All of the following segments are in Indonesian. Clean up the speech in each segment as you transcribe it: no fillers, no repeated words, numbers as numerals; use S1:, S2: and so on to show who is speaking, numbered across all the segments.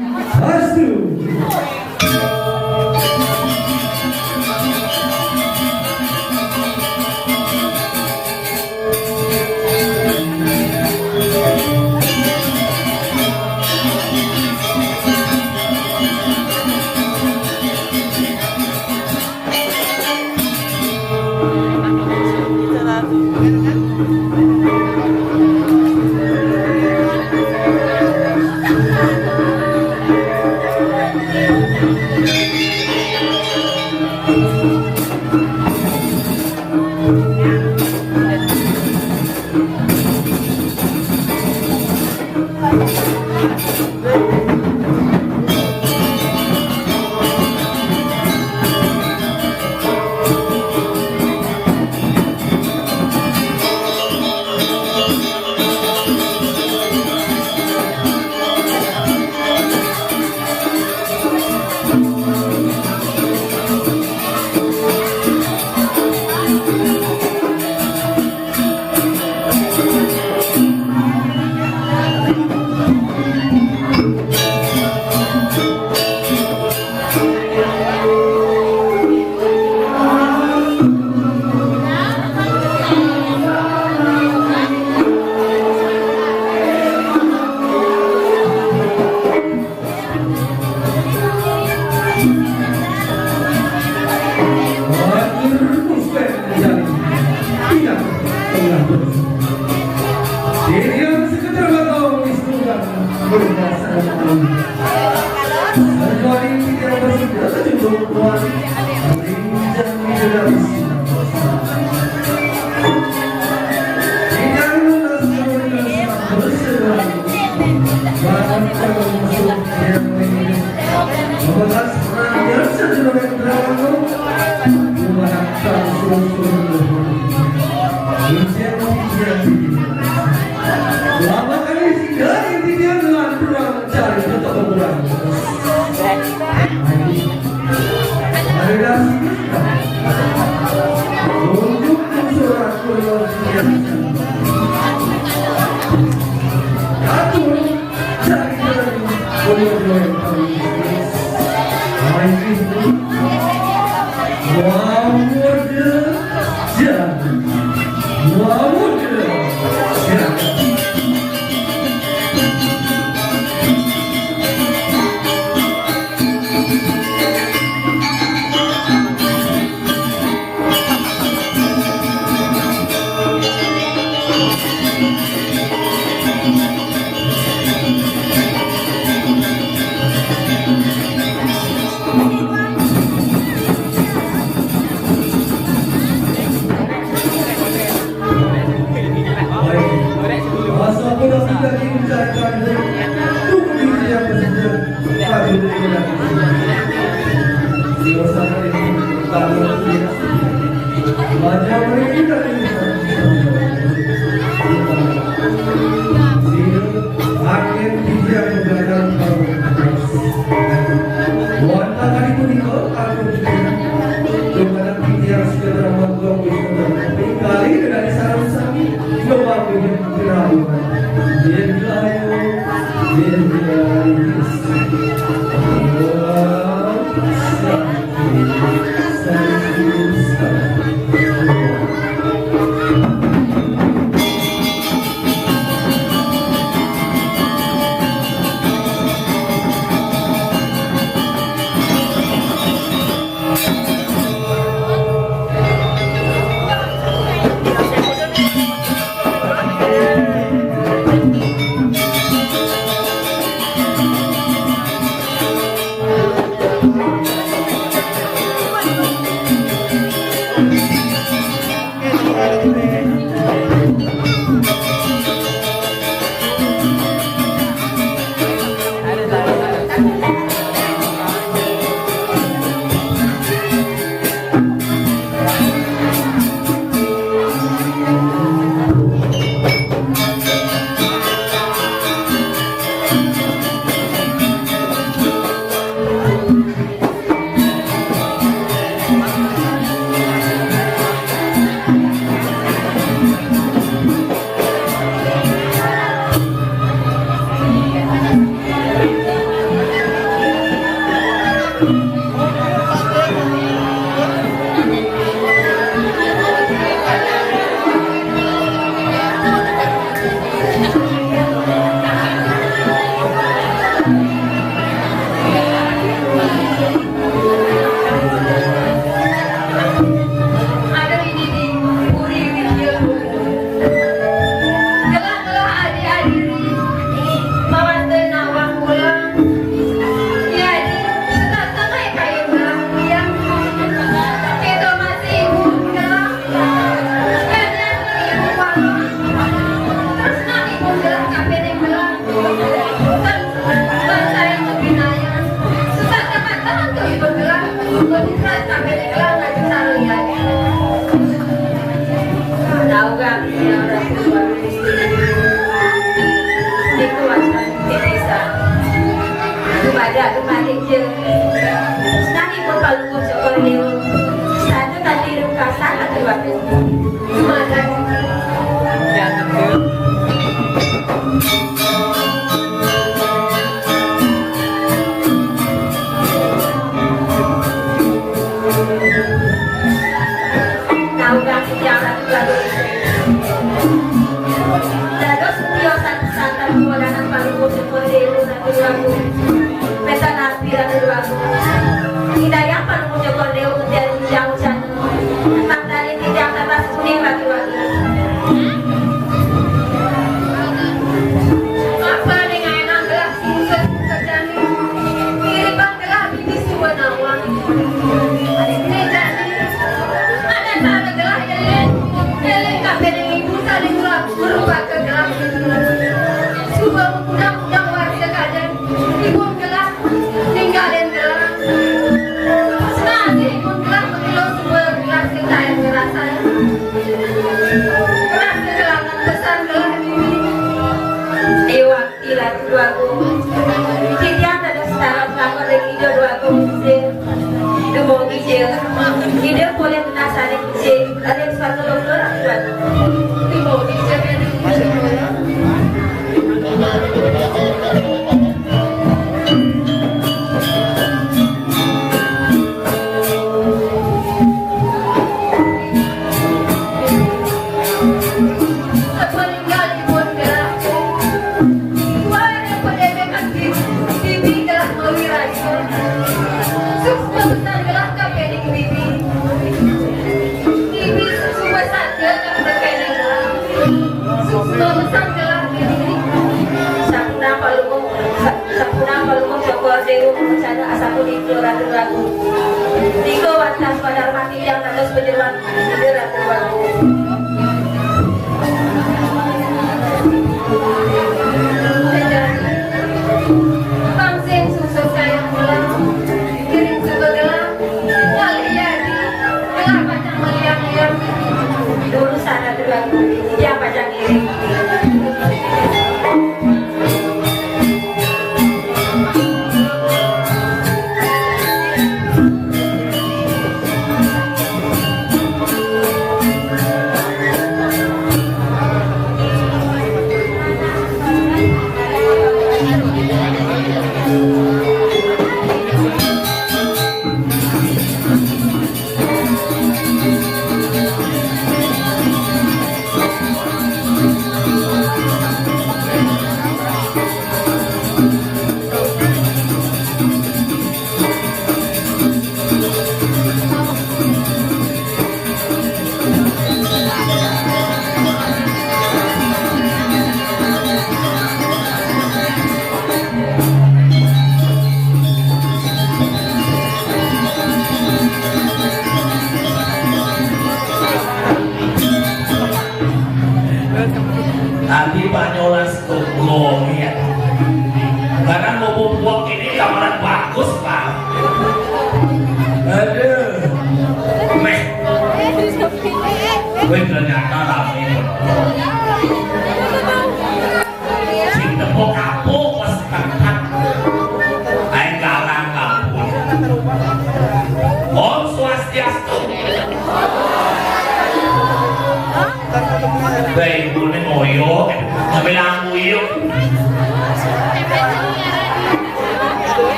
S1: Astu.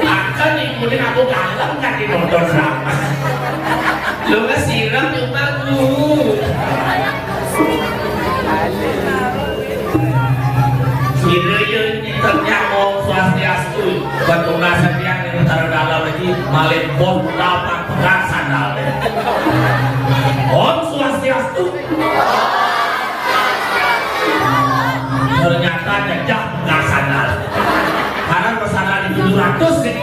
S1: Akan ini aku kalem kan di nonton drama. Lu nggak siram cuma aku. Kira-kira ternyata swastiastu betulnya setiap yang terdalam lagi malin bom dapat perasan dalnya. Om swastiastu. Ternyata jejak perasan dalnya. Karena pesanan di 700 nih.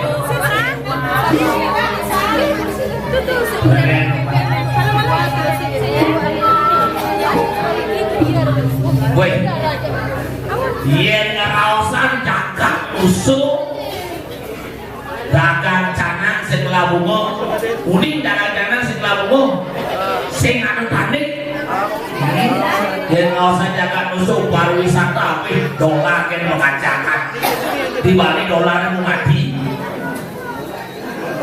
S1: Woi. Yen ngaraosan cakak usuk dagang canang sing labungo uning dagang canang sing labungo sing anu panik yen ngaraosan cakak usuk pariwisata apih dolar ken mengacakan di bali dolar mau mati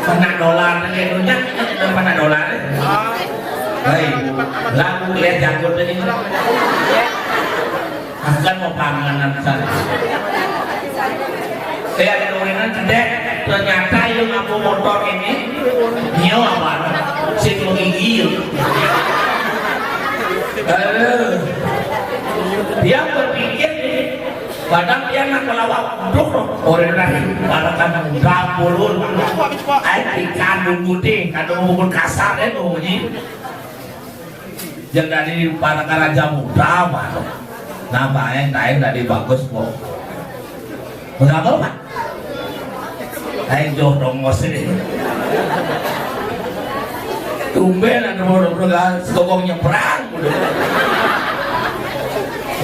S1: pernah dolar nek nunyak pernah dolar hei lagu lihat janggut ini akan mau panganan sana. Saya ada orang kedek ternyata yang mampu motor ini nyewa apa? Si menggigil. Dia berpikir padahal dia nak melawak duk orang lain pada kandang dapurun. Air kandung putih, kandung mukul kasar itu bunyi. Yang dari para raja muda mah. Namanya yang tadi bagus kok. Berapa pak? Ayo jauh dong ini. Tumben ada orang sekongkong nyebrang.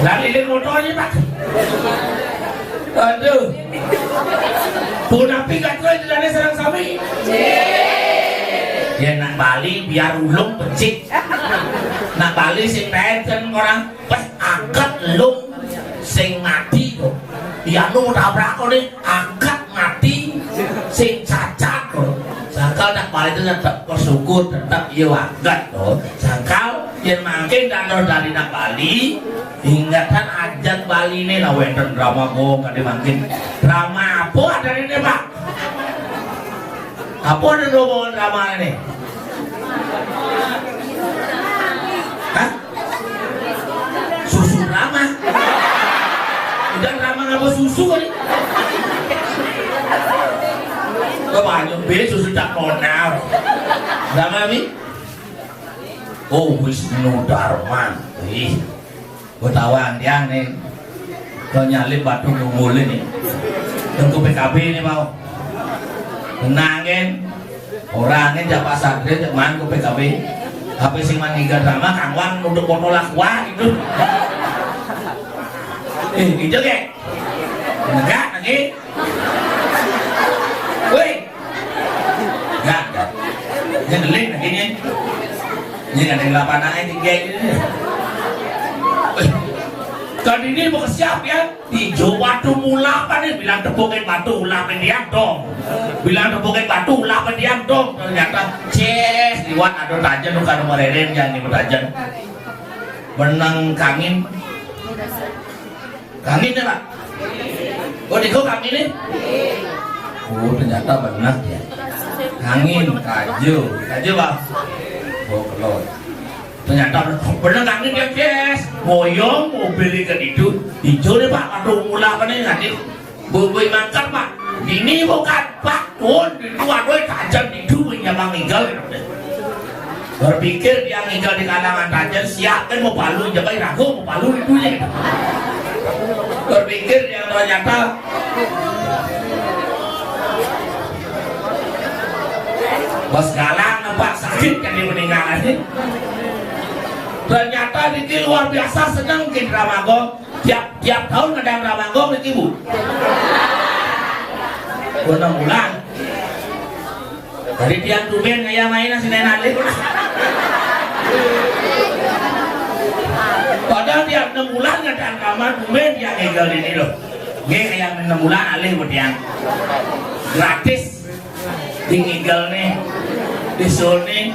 S1: Lari di motornya pak. Aduh. Punapi katro itu dari serang sami. Ya nak Bali biar ulung pecik. Nak Bali sing teken orang pas angkat lung sing mati kok. Ya nu tabrak kok nih angkat mati sing cacat kok. Sangkal nak Bali itu tetap bersyukur tetap iya angkat kok. Sangkal yang makin danau dari nak Bali ingatan ajat Bali ini lah wenten drama kok kali makin drama apa ada ini pak? Apa ada rombongan drama ini? Hah? Susu drama? Udah drama ngapa susu kali? Kebanyakan beli susu tak konar. Drama ini? Oh Wisnu Dharma. Ih, ketawan dia nih. Kau nyalip batu ngumul ini. Tengku PKB ini mau. Tenangin orangnya japa sadre cuman ke PKB HP sing maniga drama kangwang untuk foto lakwa gitu gitu kek enggak lagi woi enggak ini delik lagi nih ini ada yang 8 aja 3 ini kan ini mau siap ya di Jawa Batu mula apa nih bilang tepukin batu ulah pendiam dong bilang tepukin batu ulah pendiam dong ternyata ces liwat ada tajan bukan mereren yang ini tajan menang kangin ya pak oh diko kangin nih oh ternyata benar ya kangin kaju pak oh kelot ternyata bener kangin ya guys moyong mobil ikan itu hijau nih pak aduh mula apa nih nanti bubui mangkar pak ini bukan pak tuh itu aduh tajam itu punya bang Igal berpikir dia Igal di kalangan tajam siapkan mau palu jabai ragu mau palu itu ya berpikir yang ternyata bos galang nampak sakit kan dia meninggal ini ternyata Niki luar biasa senang bikin Ramago tiap tahun ngedang Ramago Niki bu 6 bulan dari tiang tuben kayak mainan si Nenali padahal tiap 6 bulan ngedang kamar tuben dia Igal ini loh kayak 6 bulan alih buat yang gratis di Igal nih di Sony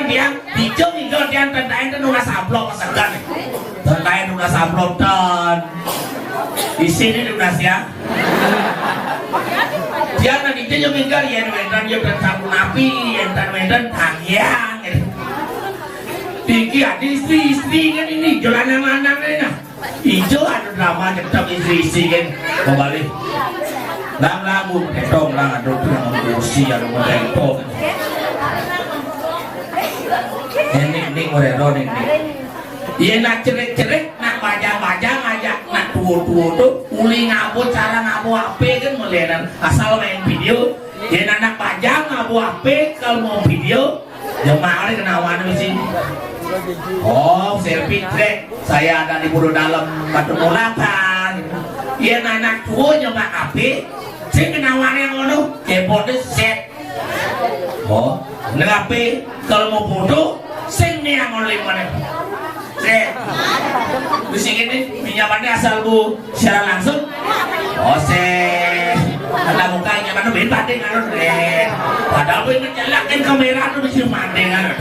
S1: dia hijau dia tentain kan udah sablok masakan tentain udah sablok dan di sini udah siap itu yang minggar yang wedan yang dan sabun api yang dan wedan tangyang tiga istri kan ini jalan yang mana nah hijau ada drama tetap istri kan kembali lang lamun ketong lang ada yang kursi yang mengentok ini mereka ini iya nak cerik nak bajang ajak nak tua tuh uli ngabu cara ngabu apa kan melihat asal main video iya anak bajang ngabu apa kalau mau video jemaah ini kenawan sih oh selfie trek saya ada di buru dalam batu mulakan iya anak tua jemaah apa saya kenawan yang ngono keyboard set oh ngapain kalau mau foto sini yang oleh mana bising ini pinjamannya asal bu secara langsung oh ada mukanya mana beda dengan padahal bu ini nyalakan kamera tuh bisa mandi kan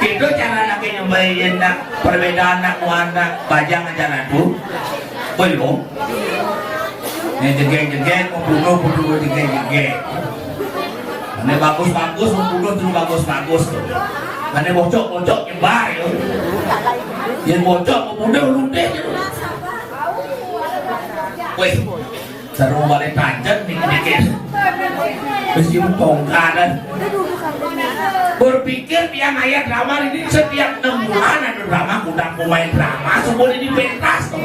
S1: itu cara lagi nyobain perbedaan nak warna bajang aja tuh belum ini jengeng mau bunuh jengeng ini bagus mau bunuh tuh bagus mana bocok nyebar yang bocok udah lude weh seru balik tanjat dikit meskipun tongkat berpikir dia ngayat drama ini setiap 6 bulan ada drama kudang pemain drama semua ini pentas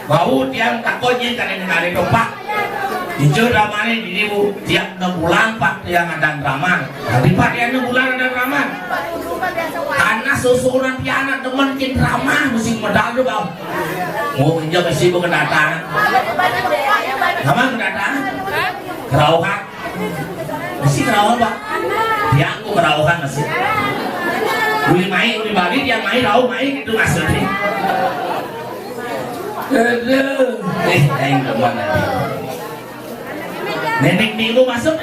S1: bau dia takutnya karena hari topak hijau drama ini di bu tiap 6 bulan pak yang ada drama tapi pak dia 6 bulan ada drama anak susunan dia anak teman kin drama mesti medal tuh bang mau pinjam mesti mau kedatangan sama kedatangan kerauhan mesti kerauhan pak dia aku kerauhan mesti uli balik dia main rau main gitu maksudnya yang kemana nenek minggu masuk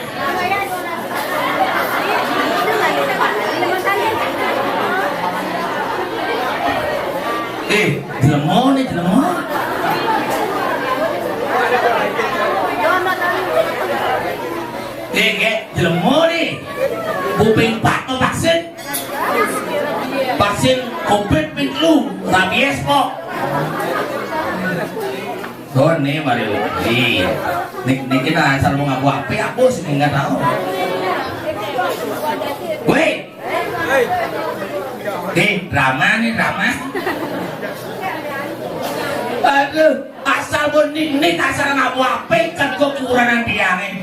S1: jelemo nih jelemo nih kuping pak mau vaksin covid flu rabies kok Don nih Mario, nih kita asal mau ngaku apa aku sih nggak tahu. Weh, drama. Aduh, asal pun nih asal ngaku apa kan kok kekurangan tiangnya.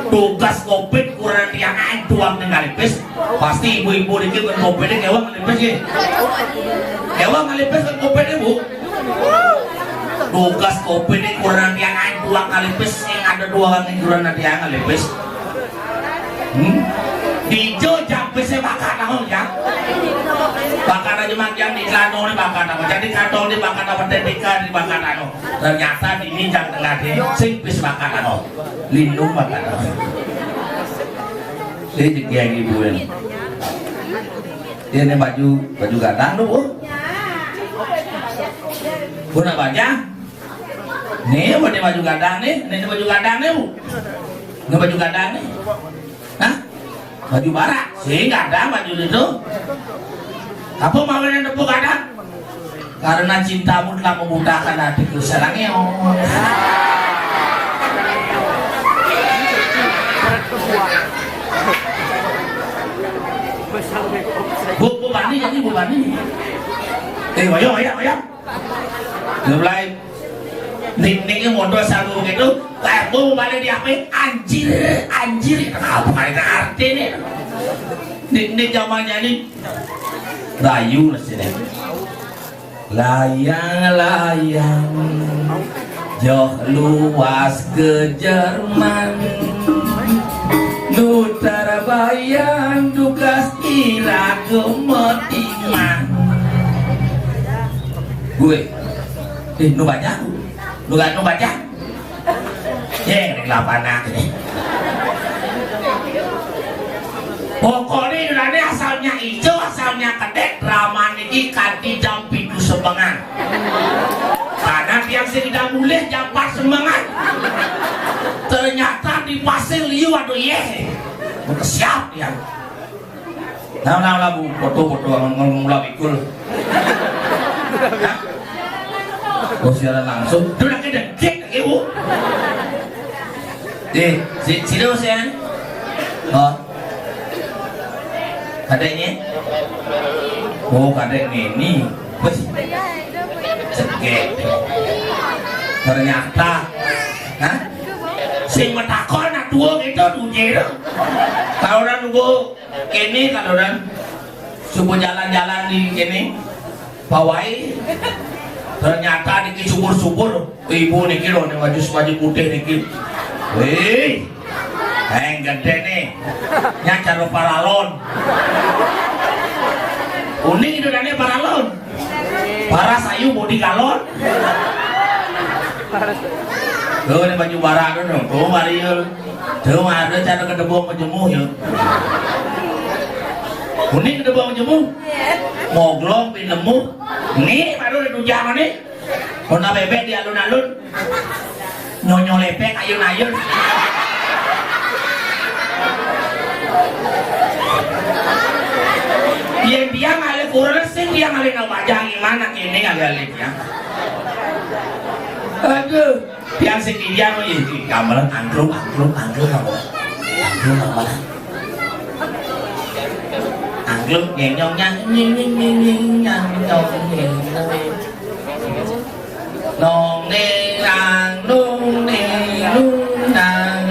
S1: Tugas covid kekurangan tiangnya tuang ngalipes. Pasti ibu-ibu dikit kan covidnya kewang ngalipes ya. Kewang ngalipes kan covidnya bu. Tugas kopi ini kurang yang ada 2 kali pes yang ada 2 kali kurang nanti yang kali pes dijo jampe saya bakar naho ya bakar aja yang di klano ini bakar naho jadi kantong ini bakar naho TPK di bakar naho ternyata di ini jam tengah deh sing pes bakar naho lindung bakar naho dia jadi yang ibu ini dia ini baju gadang tuh bu guna baca nih pakai baju gadang nih ini baju gadang nih bu ini baju gadang nih hah baju barak sih gadang baju itu apa mau yang tepuk gadang karena cintamu telah memudahkan hatiku serangnya bu Bani jadi bu Bani ayo mulai ning motor satu begitu kamu balik di apa anjir apa itu artinya ning zamannya ini rayu lah sini layang jauh luas ke Jerman Nutara bayang dukas ira kemotiman gue nu baca anak pokoknya ini asalnya hijau asalnya kedek raman ini kanti jam 7 sebengan karena tiang tidak boleh jam 4 sebengan sing liu aduh ye. Siap ya. Nah bu foto ngomong pikul. Oh siaran langsung. Udah kedek ibu. Sini usian. Oh. Adeknya? Oh kadek ini. Wes. Cekek. Ternyata, hah? Sing metakon nak dua gitu dunia. Kalau orang nunggu kini, kalau orang subuh jalan-jalan di kini, pawai. Ternyata niki subur-subur, ibu niki loh, nih baju putih niki. Wih, yang gede nih, nyacar paralon. Unik itu dane paralon. Para sayu bodi galon. Tuh ini baju bara tu dong, tuh Mario, tuh ada cara kedebong menjemuh ya. Unik kedebong menjemuh, moglong pinemu, nih baru ada hujan nih, kona bebek di alun-alun, nyonyo lepek ayun-ayun. Dia ngalih kurang sih, dia ngalih nabajang gimana kini ngalih dia. Aduh, yang sekian mau jadi gamelan angklung nyenyong nong nerang nung nerang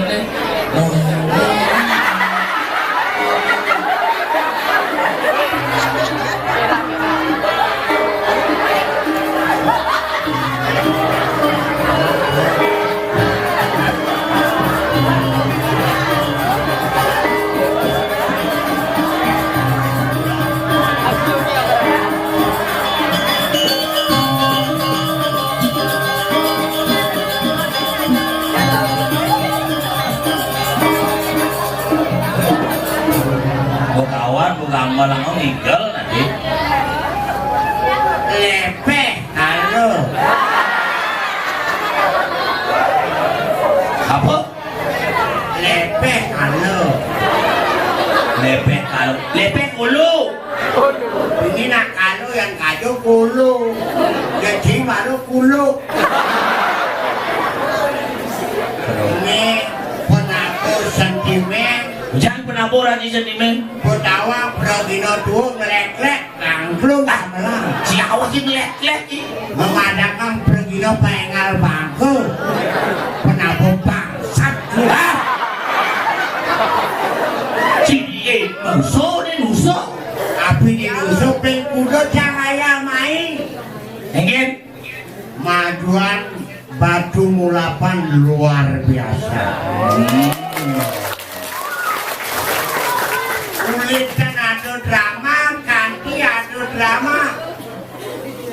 S1: malah ngigel nanti lepeh halo apa lepeh halo lepeh kulu ini nak kalau yang kaju kulu jadi baru kulu ini penabur sentimen jangan penabur aja sentimen Tawa Progino tuh ngelek-lek angklung gamelan siapa sih ngelek-lek memadakan Progino pengal bangku penabung bangsat lah ciye nuso tapi di nuso pengkudo cahaya main ingin majuan batu mulapan luar biasa Kulitan ada drama, ganti ada drama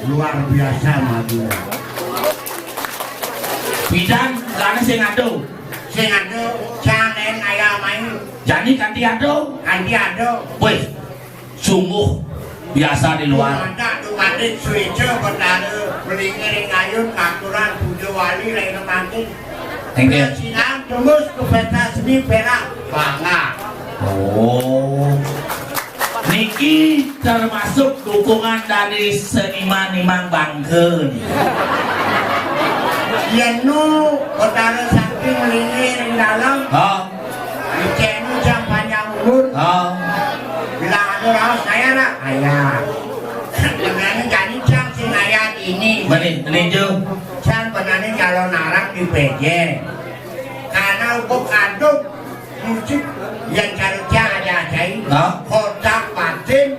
S1: luar biasa madu. Bidan, karena sing ado, jangan ayam main. Jadi ganti ado, wih, sungguh biasa di luar. Ada tuh mati suico berada belinger ngayun kakuran pujo wali lain mati. Enggak. Sinang tembus ke peta seni perak bangga. Oh, niki termasuk dukungan dari seniman Imang Bangkeun. Ya nu, kota sakti melingir di dalam. Di channel jam panjang umur. Bilang ada raus saya nak, ayah. Sebenarnya jadi jam si ayat ini. Meninju. Jam benarnya kalau narak di PJ. Karena aku kaduk musik yang kerja aja cai, kotak batin,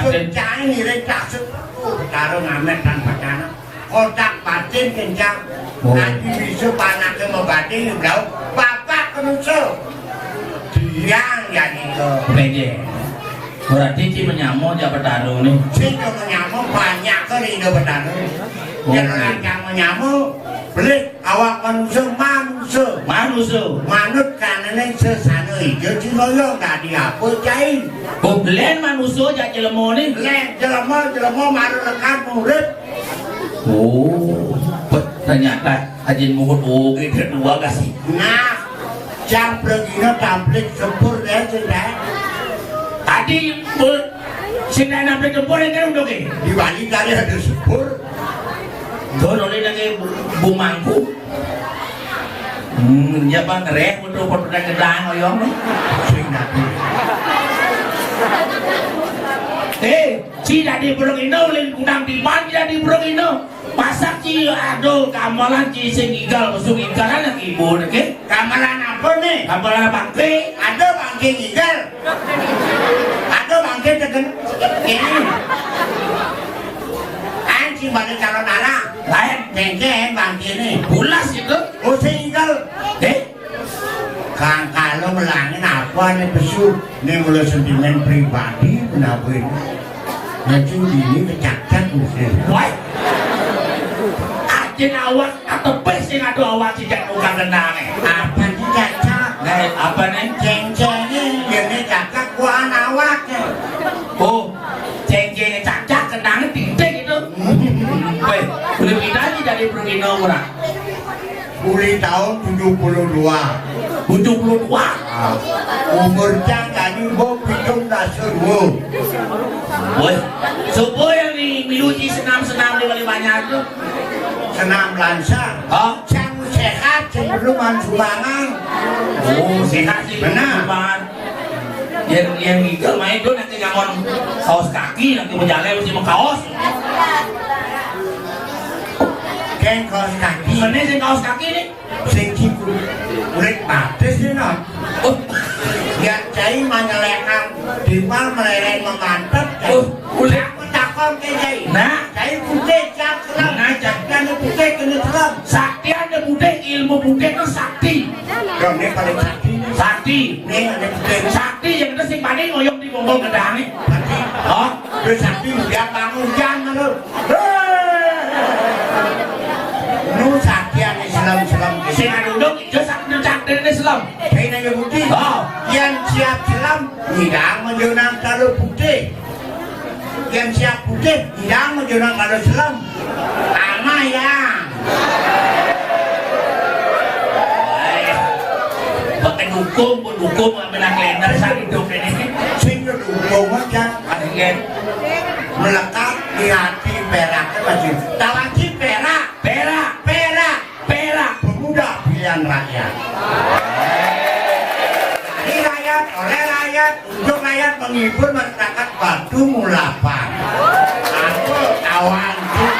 S1: kerja ini rekasut, taruh ngamet tanpa dana, kotak batin kencang, nanti bisa panak ke membatin, blau, bapak kenusul, tiang jadi ke PJ. Berarti si menyamu dia bertaruh nih. Si menyamu banyak kali dia bertaruh. Jangan yang menyamu beli awak manusia manut karena sesana hijau cimoyo tak diapain. Belen manusia jadi jelema nih. Jelema maru rekan murid. Oh, ternyata ajin murid gitu dua kasih. Nah,
S2: Camplekina tamplik sepur ya sudah.
S1: Tadi sing namplik sepur kan udah ke?
S2: Di wali kali ada sepur.
S1: Dono ni nake bumangku. Ya bang reh betul betul dah gedang oyong ni.
S2: Sing nabi.
S1: Ci dari burung ino lin kudang di mana dari burung ino. Pasak ci aduh kamalan ci sing igal masuk igalan lagi ibu nake.
S2: Kamalan apa nih?
S1: Kamalan bangke.
S2: Ada bangke igal. Ada bangke tegen ini. Anjing balik calon anak.
S1: Lain
S2: Cengkeh bangke nih.
S1: bulas itu.
S2: Oh sing igal. Kang kalau melangin apa nih besu? Nih mulai sentimen pribadi kenapa ini? Nanti ini kecacak mesti.
S1: Wah. Ajen awak atau pes yang ada awak cicak bukan kendang.
S2: Apa nih cacak?
S1: Apa nih?
S2: Ceng-cengnya ini cacak buah awak.
S1: Oh, ceng-cengnya cacak kendangnya titik itu. Weh, boleh pindah aja dari Brugino murah.
S2: Uli tahun 72.
S1: 72.
S2: Umur jangan ibu pitung dasar wo.
S1: Woi, supaya nih miluji senam-senam di balik banyak tuh.
S2: Senam lancar.
S1: Oh,
S2: Jangan sehat sebelum sumbangan.
S1: oh sehat sih.
S2: Benar.
S1: Banget. Yang gigal main tuh nanti ngamon kaos kaki nanti berjalan mesti mau kaos.
S2: Ken kaos kaki.
S1: Mana sih kaos kaki nih?
S2: Sing cipu. Ulit batis ni non.
S1: Oh,
S2: Yang cai menyelekang di mal meleleh memantap.
S1: ulit.
S2: Aku takon ke cai.
S1: Nah,
S2: Cai putih cak selam.
S1: Nah, cak.
S2: Kan putih kena selam.
S1: sakti ada budek ilmu budek itu sakti.
S2: Dong ni paling sakti ni.
S1: Sakti.
S2: Ni ada putih.
S1: Sakti yang itu sing paling ngoyong di bonggol gedang nih.
S2: Sakti.
S1: Oh,
S2: Dia sakti dia bangun jangan lu. Nu sakti yang selam-selam.
S1: sing duduk itu sakti sakti ini selam.
S2: Cai nanya putih.
S1: Oh,
S2: Yang siap selam tidak menjenang kalau putih. Yang siap putih tidak menjenang kalau selam. Ama ya.
S1: pakai dukung menang lender saat hidup ini.
S2: Sing dukung aja.
S1: Akhirnya,
S2: Melekat di hati perak masih. Tahu hati perak.
S1: perak,
S2: Perak.
S1: perak.
S2: Pemuda pilihan rakyat. Dari rakyat, oleh rakyat, untuk rakyat menghibur masyarakat Batu Mulapan. Aku kawan tuh.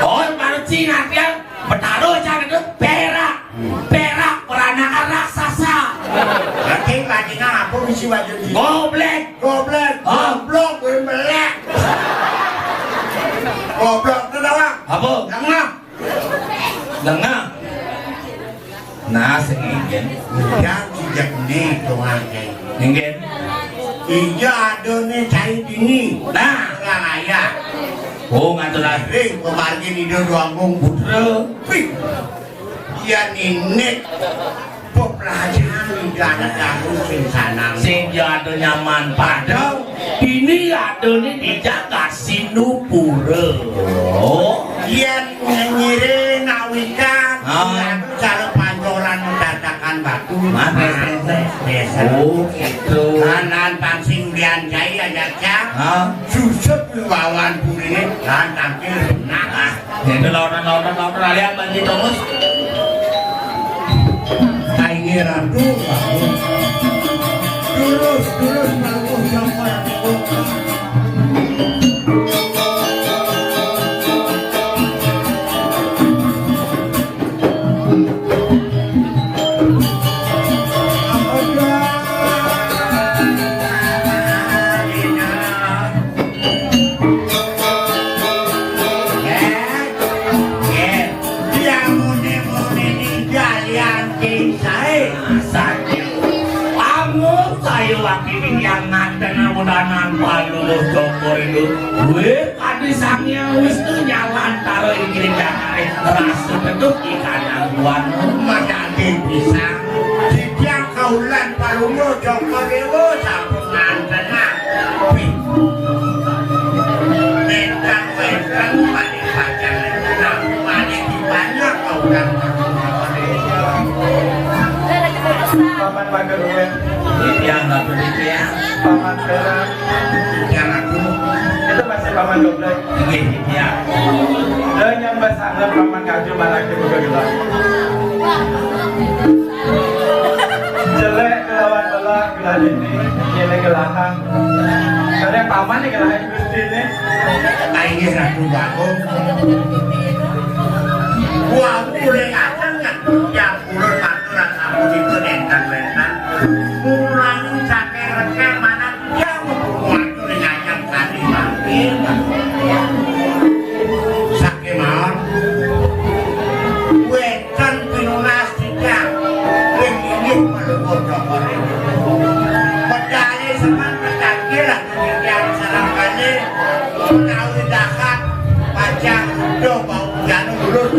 S1: Oh, baru Cina yang bertaruh jangan itu perak, perak peranakan raksasa.
S2: Nanti bajunya apa misi baju ini?
S1: Goblek,
S2: Goblok, goblok, belek. Goblok itu doang.
S1: apa?
S2: Lengah.
S1: Lengah. Nah, segini,
S2: Yang sejak ini tuan cai.
S1: ingin.
S2: Iya ada nih cai ini.
S1: Nah,
S2: Rakyat.
S1: oh ngatur lagi.
S2: Kemarin ini dua minggu. Wih, yang ini pelajaran di anak sing sanang.
S1: Sing ada nyaman padang, ini ada nih di Jakarta Sinupura. Oh,
S2: Yang nyiri ngawikan, cara pancoran mendatangkan batu. Biasa.
S1: Oh, gitu.
S2: Kanan pangsing lian jaya aja.
S1: Hah?
S2: Susut bawan puri dan tampil nah.
S1: Itu lawan lihat banjir terus.
S2: Kairan tuh terus bagus sampai
S1: yang nganten mudahan palulus dokter itu gue kadisangnya wis tuh nyalan taruh di kiri kanan rasu bentuk ikan angguan
S2: madani pisang setiap kaulan palungo dokter itu sampun nganten Netang pada pacar nah, banyak kaulan
S3: paman goblok.
S1: Ya.
S3: Dan yang bersangka paman kaju malah dibuka gelar. Jelek kelawan belah gelar ini, ini gelahan. Karena paman ini gelahan gusti ini.
S2: Ayo ratu bagus. Wah, boleh aja nggak? Yang ulur aturan aku itu nentan-nentan. Mulai sakit rekan mana dia mau atur dengan kali makin. Sakit mau. Wetan pinulas tidak. Begini perlu bodoh ini. Pedali semangat takkilah yang salam kali. Tahu dahat baca do bau jangan ulur.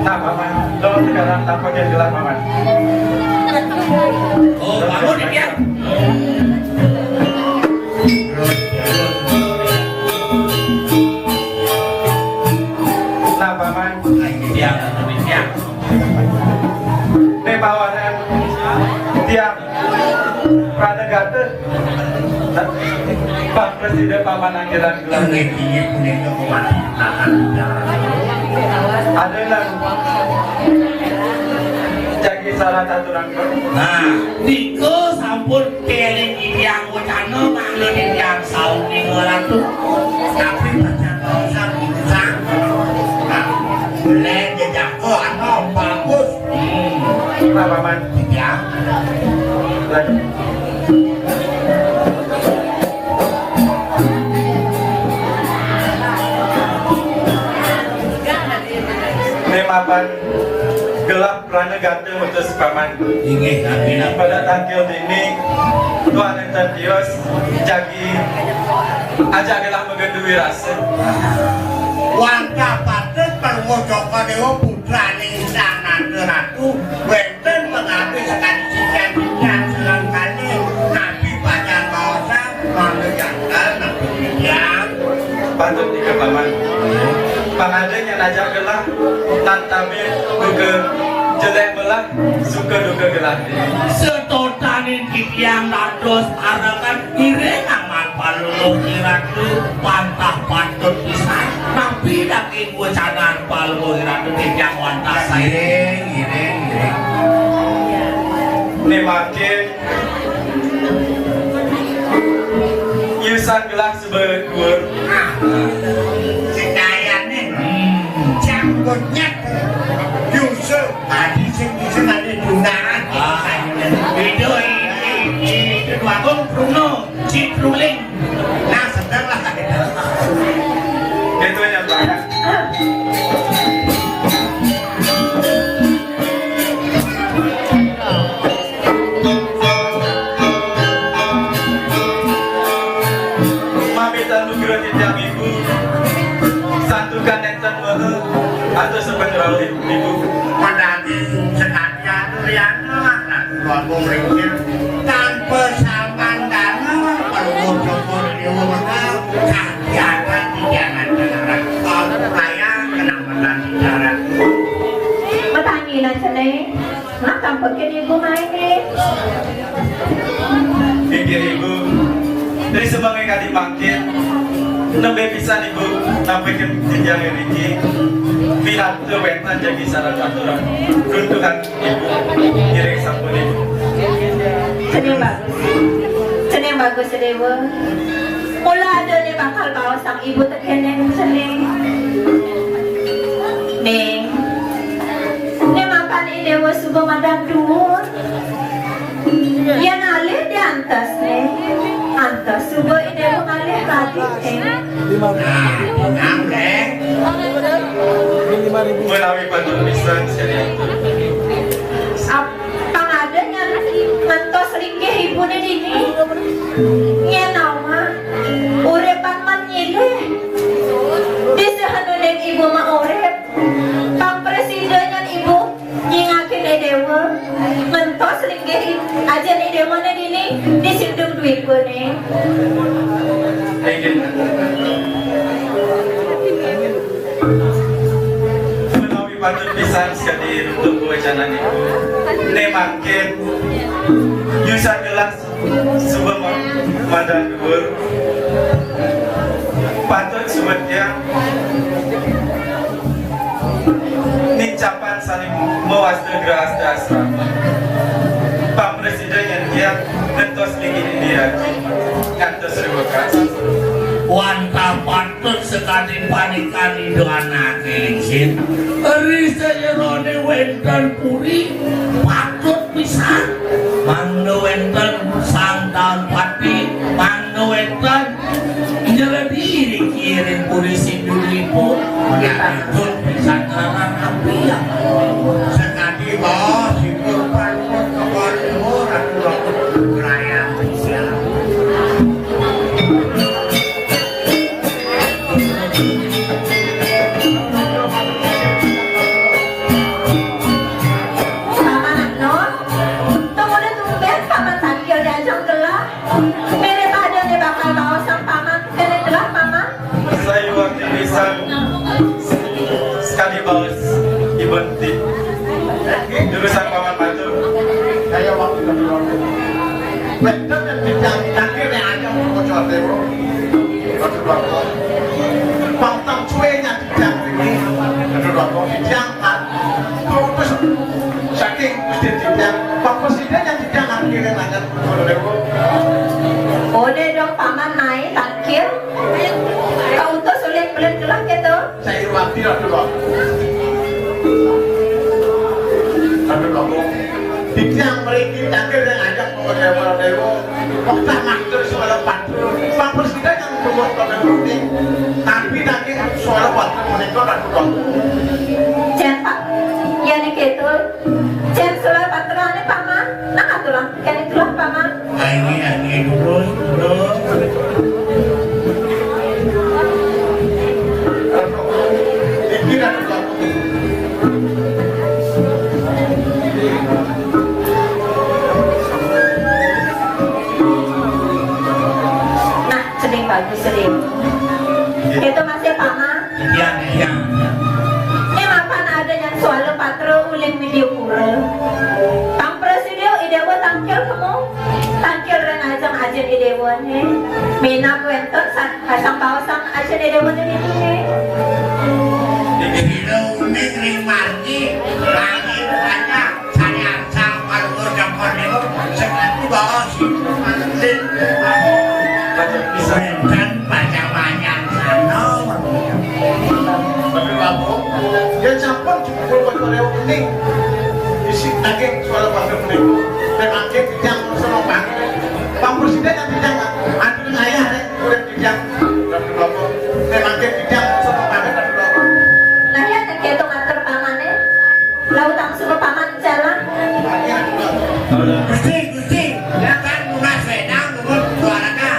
S3: Nah paman, lo sekarang tanpa dia gelar paman.
S1: Oh, bangun ya.
S3: Nah paman,
S1: Ya, ya.
S3: ini bawahan tiap pranegara. Pak Presiden paman anggilan gelar.
S2: Ini punya kekuatan.
S3: Ada yang jadi salah satu rangkong.
S1: Nah, niku sampun keling yang wacana manglun yang saung ning tuh.
S2: Tapi baca bahasa bisa. Boleh jejak bagus.
S3: Nah paman,
S2: Ya.
S3: lagi. Paman gelap pranegara mutus paman.
S2: Ingat kami
S3: Pada tangkil ini Tuhan enten Dios jagi aja gelah mengendui rasa.
S2: Wangka patut perwojoko dewa putra ning sana ratu wenten mengapi sekali sikian sikian selangkali nabi panjang kawasan menegakkan nabi yang
S3: Patut tiga paman. Pangaden yang aja gelah tantamin duga jelek belah suka duga gelah.
S1: Setotanin yang dados arakan iring aman paluluh iratu pantah patut pisan. Tapi daging wacanan paluluh iratu yang wantah saya.
S2: ireng
S3: Ini makin yusan gelah sebegur.
S2: sekayane jangkutnya Yusuf tadi sing ada dunaan
S1: Itu ini Wagung Bruno Citruling.
S2: nah sedang lah
S3: Itu yang banyak. Mami dan nugra tiap ibu satukan enten mehe atau sebenarnya ibu.
S2: menanti sekalian liana ratu Wagung ringkir tanpa saman dana perlu joko dewa menang kagiatan jangan dengaran kalau kaya kenapa sejarah
S4: Matangin na siya eh. Nakam pagkini kumain
S3: Pikir ibu dari sebagai kali makin nembe bisa ibu nampaikan jenjang ini pihak terwentan jadi salah aturan runtuhan ibu kiring sampun ibu.
S4: Sini bagus dewa. Mula ada ni bakal bawa sang ibu terkeneng sini. Ning, ni makan ni dewa subuh madam duur. Yan alih di antas ni. Antas subuh ini dewa alih radit ni.
S3: Menawi bantuan pisan sekali
S4: Pangadan yang mentos ringgih ibu ni dini. Nya nama urepan menyilih. Di sehanuning ibu ma urep. Pang presiden yang ibu nyingakin ni dewa. Mentos ringgih aja ni dewa ni dini. Di sindung duit ko ni.
S3: menawi bantuan pisan sekali untuk kewajanan ibu ne makin yusan gelas sebab madan dhuwur sebetnya nincapan saling mewas gerahas dasar Pak Presiden yang dia nentos bikin dia kantos revokas
S1: wanta patut sekali panikan itu anak kelingsin eri saya rone wenten puri patut bisa mangno wenten sang tahun pati mangno wenten jalan diri kirim polisi dulu ya itu bisa terang api ya
S2: sekali bos itu patut keluar raya bisa
S3: saya waktu bisa sekali bawas ibenti jurusan paman batu
S2: saya waktu itu betul dan tidak akhir yang ada bocor demo bocor bocor pantang cuenya tidak ini bocor bocor diangkat terus saking mesti tidak pak presiden yang tidak akhirnya nanya bocor demo
S4: Udah dong paman naik tangkir. Kau tuh sulit belet gelap gitu.
S2: saya waktu itu aduh Dijang mereka tangkir yang ajak mengenai demo waktu maksud soal patron pak presiden yang membuat konten rutin tapi nanti soal patron menikah dan
S4: Jen pak, ya nih gitu. Jen sulah patrane paman. Nah atulah, kan itulah paman.
S1: ini terus
S2: ini dan
S4: Nah, sedih bagus sedih. Itu masih paman.
S1: ya
S4: Ini mapan ada yang soal patro uling video pura. Tang presiden ide buat tangkil kamu. Tangkil ren ajang ajen ide buat nih. Mina kuentot asam pausang ajen ide buat ini nih.
S2: Hilo unik rimarki langit banyak sayang sang palur jangkor demo sekali bos mantin dan banyak banyak sana tapi babu dia campur cukup berkorea unik isi lagi soal pasal unik dan akhir dijang sama pak presiden yang dijang adu ayah udah dijang tapi babu dan akhir dijang sama
S4: Nah ya gitu ngatur pamannya. Lalu langsung ke paman jalan.
S2: Gusti, ya kan lunas wedang nurut suaranya.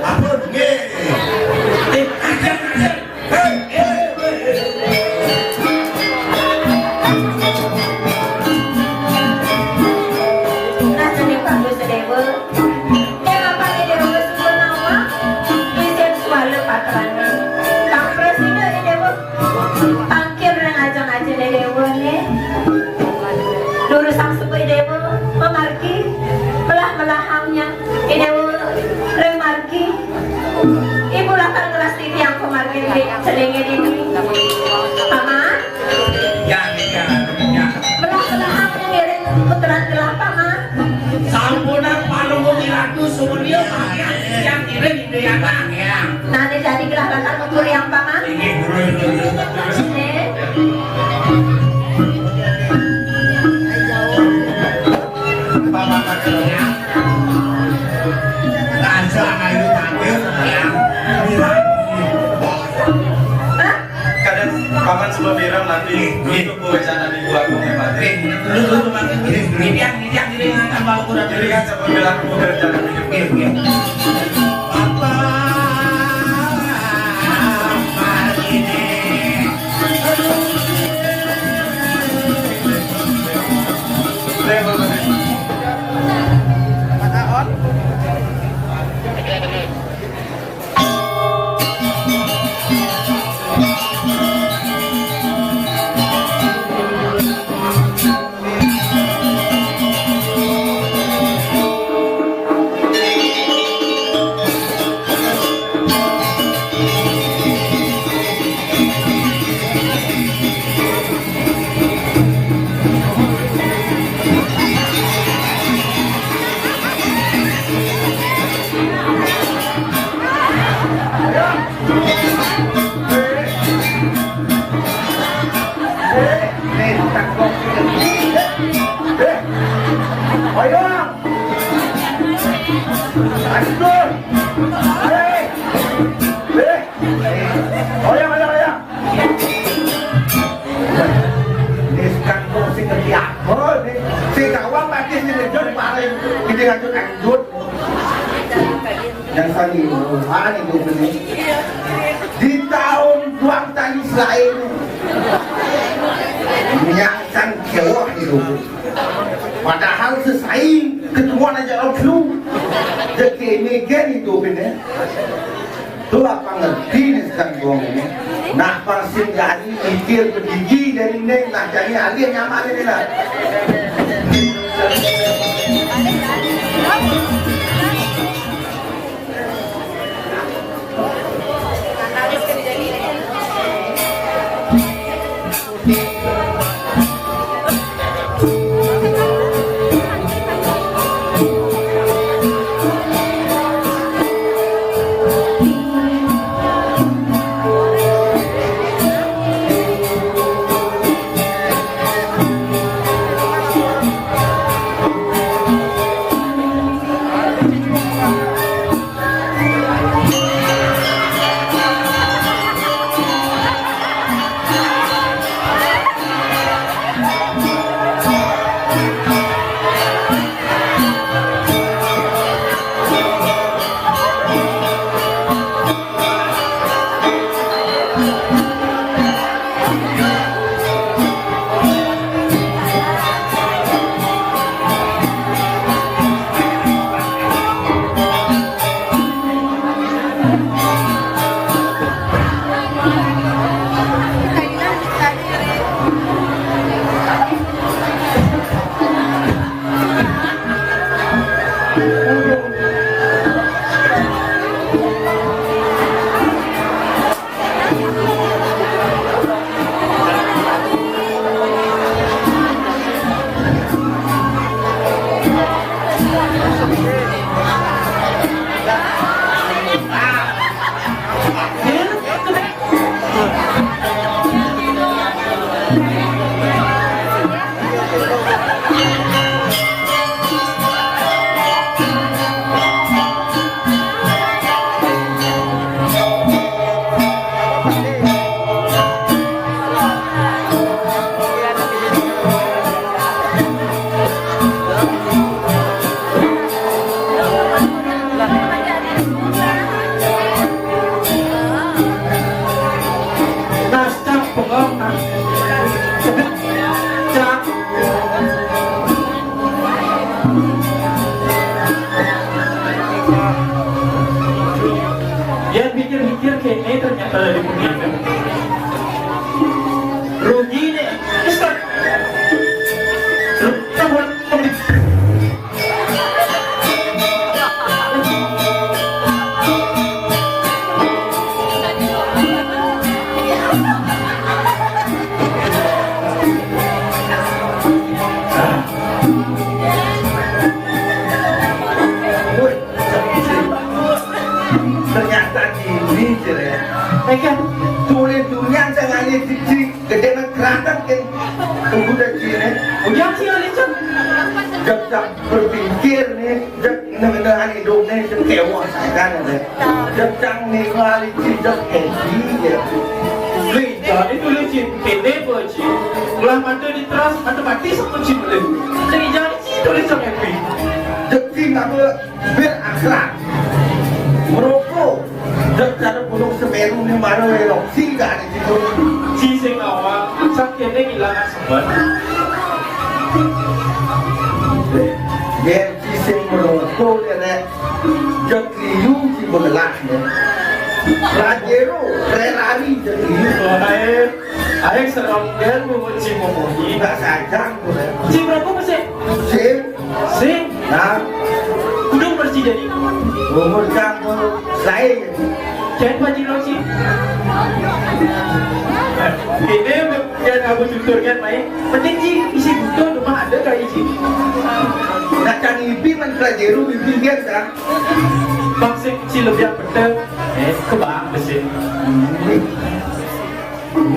S2: Ampun, nggih. Ajar.
S4: Nah jadi bagus dewa. Apa ide bagus penawa? Bisa suara patrannya. Tang presiden ide Pangkir dan ajang-ajang dewa nih. Lurus sang sepuh dewa memarki melah-melahangnya dewa remarki. Ibu latar gelas TV yang pemarki selengnya ini. Paman, melah-melahangnya ngiring putaran gelap paman.
S1: sampunan panunggung iratu sumurnya yang kirim itu ya bang ya
S4: Nanti jadi gelah latar ukur yang paman.
S1: ini guru
S4: Nih.
S2: Raja ayu tampil yang
S4: Hah?
S3: kadang paman sebelum biram nanti untuk pembicaraan di gua aku mati
S1: lu makin ini yang tambah ukuran
S3: jadi kan sebelum bilang aku berencana hidup
S2: apa ini Astur. Oh ya, ya. Sekarang kok sing ngerti apa nih? Sing awam makin nyedot paling kita ngatur anjut. Yang tadi mana itu ini? Di tahun buang tadi Israel menyaksikan kewah itu. Padahal selesai ketemuan aja orang flu. Jadi megan itu ini. Tu apa ngerti nih sekarang buang ini? Nak pasien jadi mikir berdiri dari ini nak jadi alien nyaman ini lah.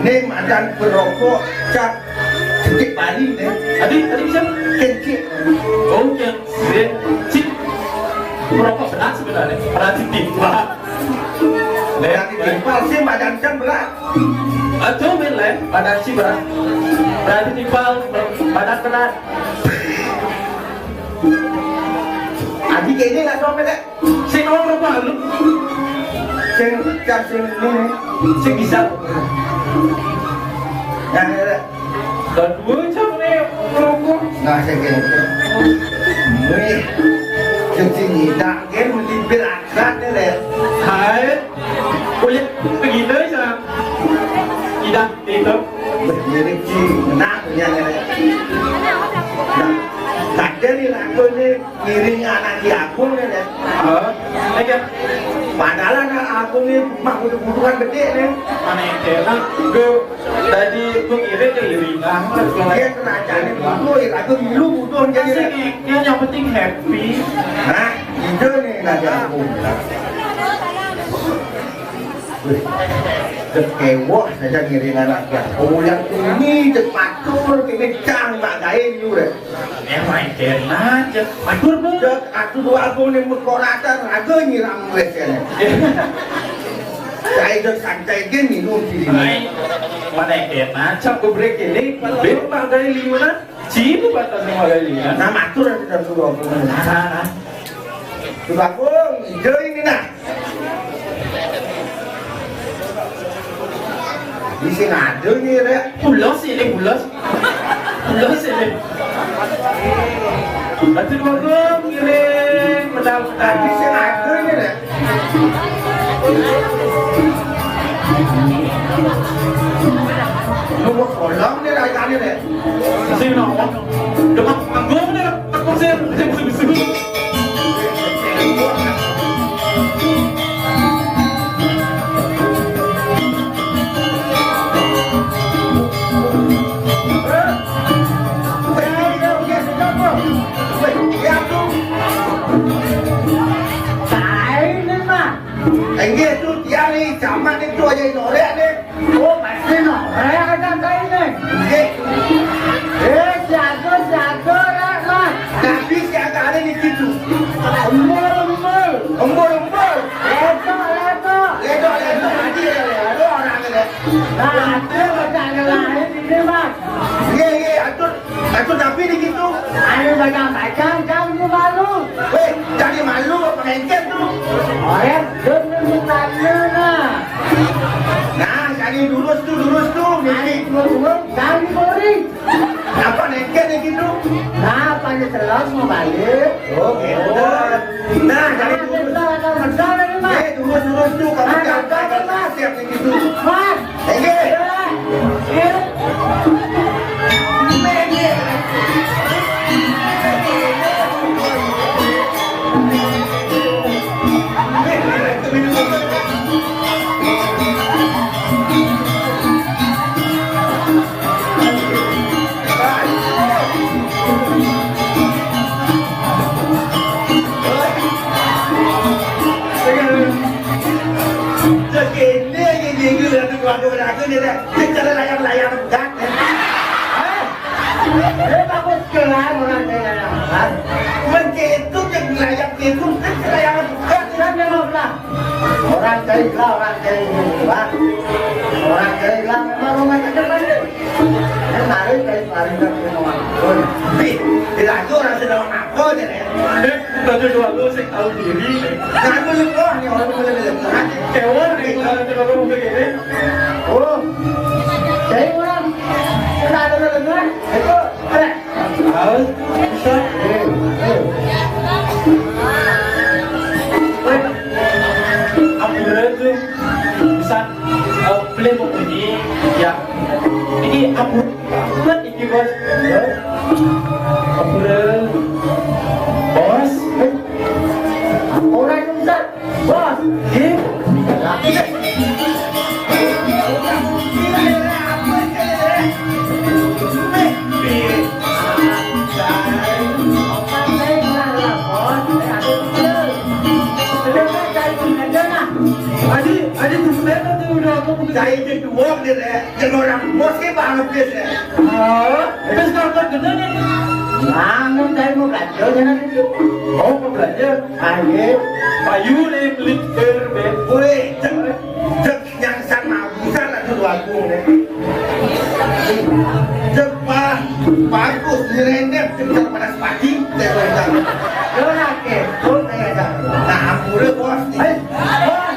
S5: Nem adan perokok cap cek Bali ne.
S3: Tadi bisa?
S5: Kencik.
S3: Oh, yang cip. merokok berat sebenarnya, berat timpal.
S5: Yang ditimpal sih badan kan berat.
S3: Aduh bener, badan sih berat. Berarti timpal badan berat.
S5: Adi kayaknya nggak tahu beda.
S3: Si orang berapa lu?
S5: Sing jam sing ini,
S3: Si bisa.
S5: yang ada.
S3: Dan dua jam nih merokok.
S5: Nah saya kira. Nih, jadi tak kan mesti berakrat ni deh.
S3: Hai, boleh begini saja. Tidak, tidak.
S5: Berdiri sih, nak punya ni. Ada ni aku ni ngiring anak di aku ni deh.
S3: Lagi.
S5: Padahal anak aku ni mak kebutuhan gede ni.
S3: Mana yang kena? Gue tadi gue irit ke iringan.
S5: Dia kerajaan ni butuh, aku milu butuh jadi.
S3: Yang penting happy.
S5: Hah, itu ni nanti aku. Kewah saja ngiring anak dia. Oh yang ini cepat tur, kini cang mak gain you deh.
S3: Emang kena aja. Matur bu.
S5: Cek aku dua aku ni mukoratan, aku nyiram wesnya. Saya dah santai gini minum sini.
S3: Mana yang kena? Cak gue break ini. Bel mak gain lima. Cipu batas lima gain lima.
S5: Nah matur nanti dah suruh aku.
S3: Nah.
S5: Suruh aku, hijau ini nah. Di sini ada ni deh.
S3: Pulas ini pulas. Pulas ini. Batu dua gom giring pedal-pedal.
S5: Di sini ada ni deh. Lu mau kolong ni dah ikan ni deh.
S3: Sini nak. Demak panggung ni aku sih bising.
S5: Anh nghe tôi chia đi, chả mang cái chùa dây nổ đấy đi. Ô, mày xin nổ đấy, ai đang đây này. Ê, giả cơ đó, mà. Cả phí xe cả đây đi kịp chủ. Ông bơ. Lê cho, mà đi đây này, đó ra cái này. Nah, thế mà chạy cái lại thì đi mà. Nghe, aku tapi di gitu. Ayo dagang cang di malu. Weh, cang di malu apa ngengket tuh? Orang demi nah. Nah, cari lurus tuh. Cari lurus, cari boring. Apa ngengket gitu? Nah, pakai selok mau balik. Oke. Nah, cari lurus. Lurus tuh. Kamu jangan siap gitu. Mas. Aku ni dah, cara layar enggak. Bagus kelar orang layar. Mencetu yang layar itu layar enggak tidak memang. Orang kaya, orang kaya memang rumah depan. Mari kan memang. Tidak ada orang sedang apa je ni.
S3: Batu dua lu saya tahu diri.
S5: Aku lupa ni orang boleh.
S3: Kewan ni kalau kita ngomong begini.
S5: Oh, saya orang ada dengar. Itu ada.
S3: Harus bisa. Aku berarti bisa play begini ya. Ini aku buat ini bos. Aku bos.
S5: Orang Indonesia, bos.
S3: Adi tu sebenarnya tu udah aku
S5: Saya itu work dia, jangan orang bos ke bang dia.
S3: terus kalau kau gede ni,
S5: Nanggung saya mau belajar jangan itu. Oh mau belajar, ayo.
S3: Payu nih melipir be.
S2: Boleh, cek yang sama bukan lah dulu aku nih. Cepat, bagus, direndam cepat pada pagi.
S5: Jangan ke, tuh saya dah.
S2: Nah, aku udah bos nih.
S5: Bos,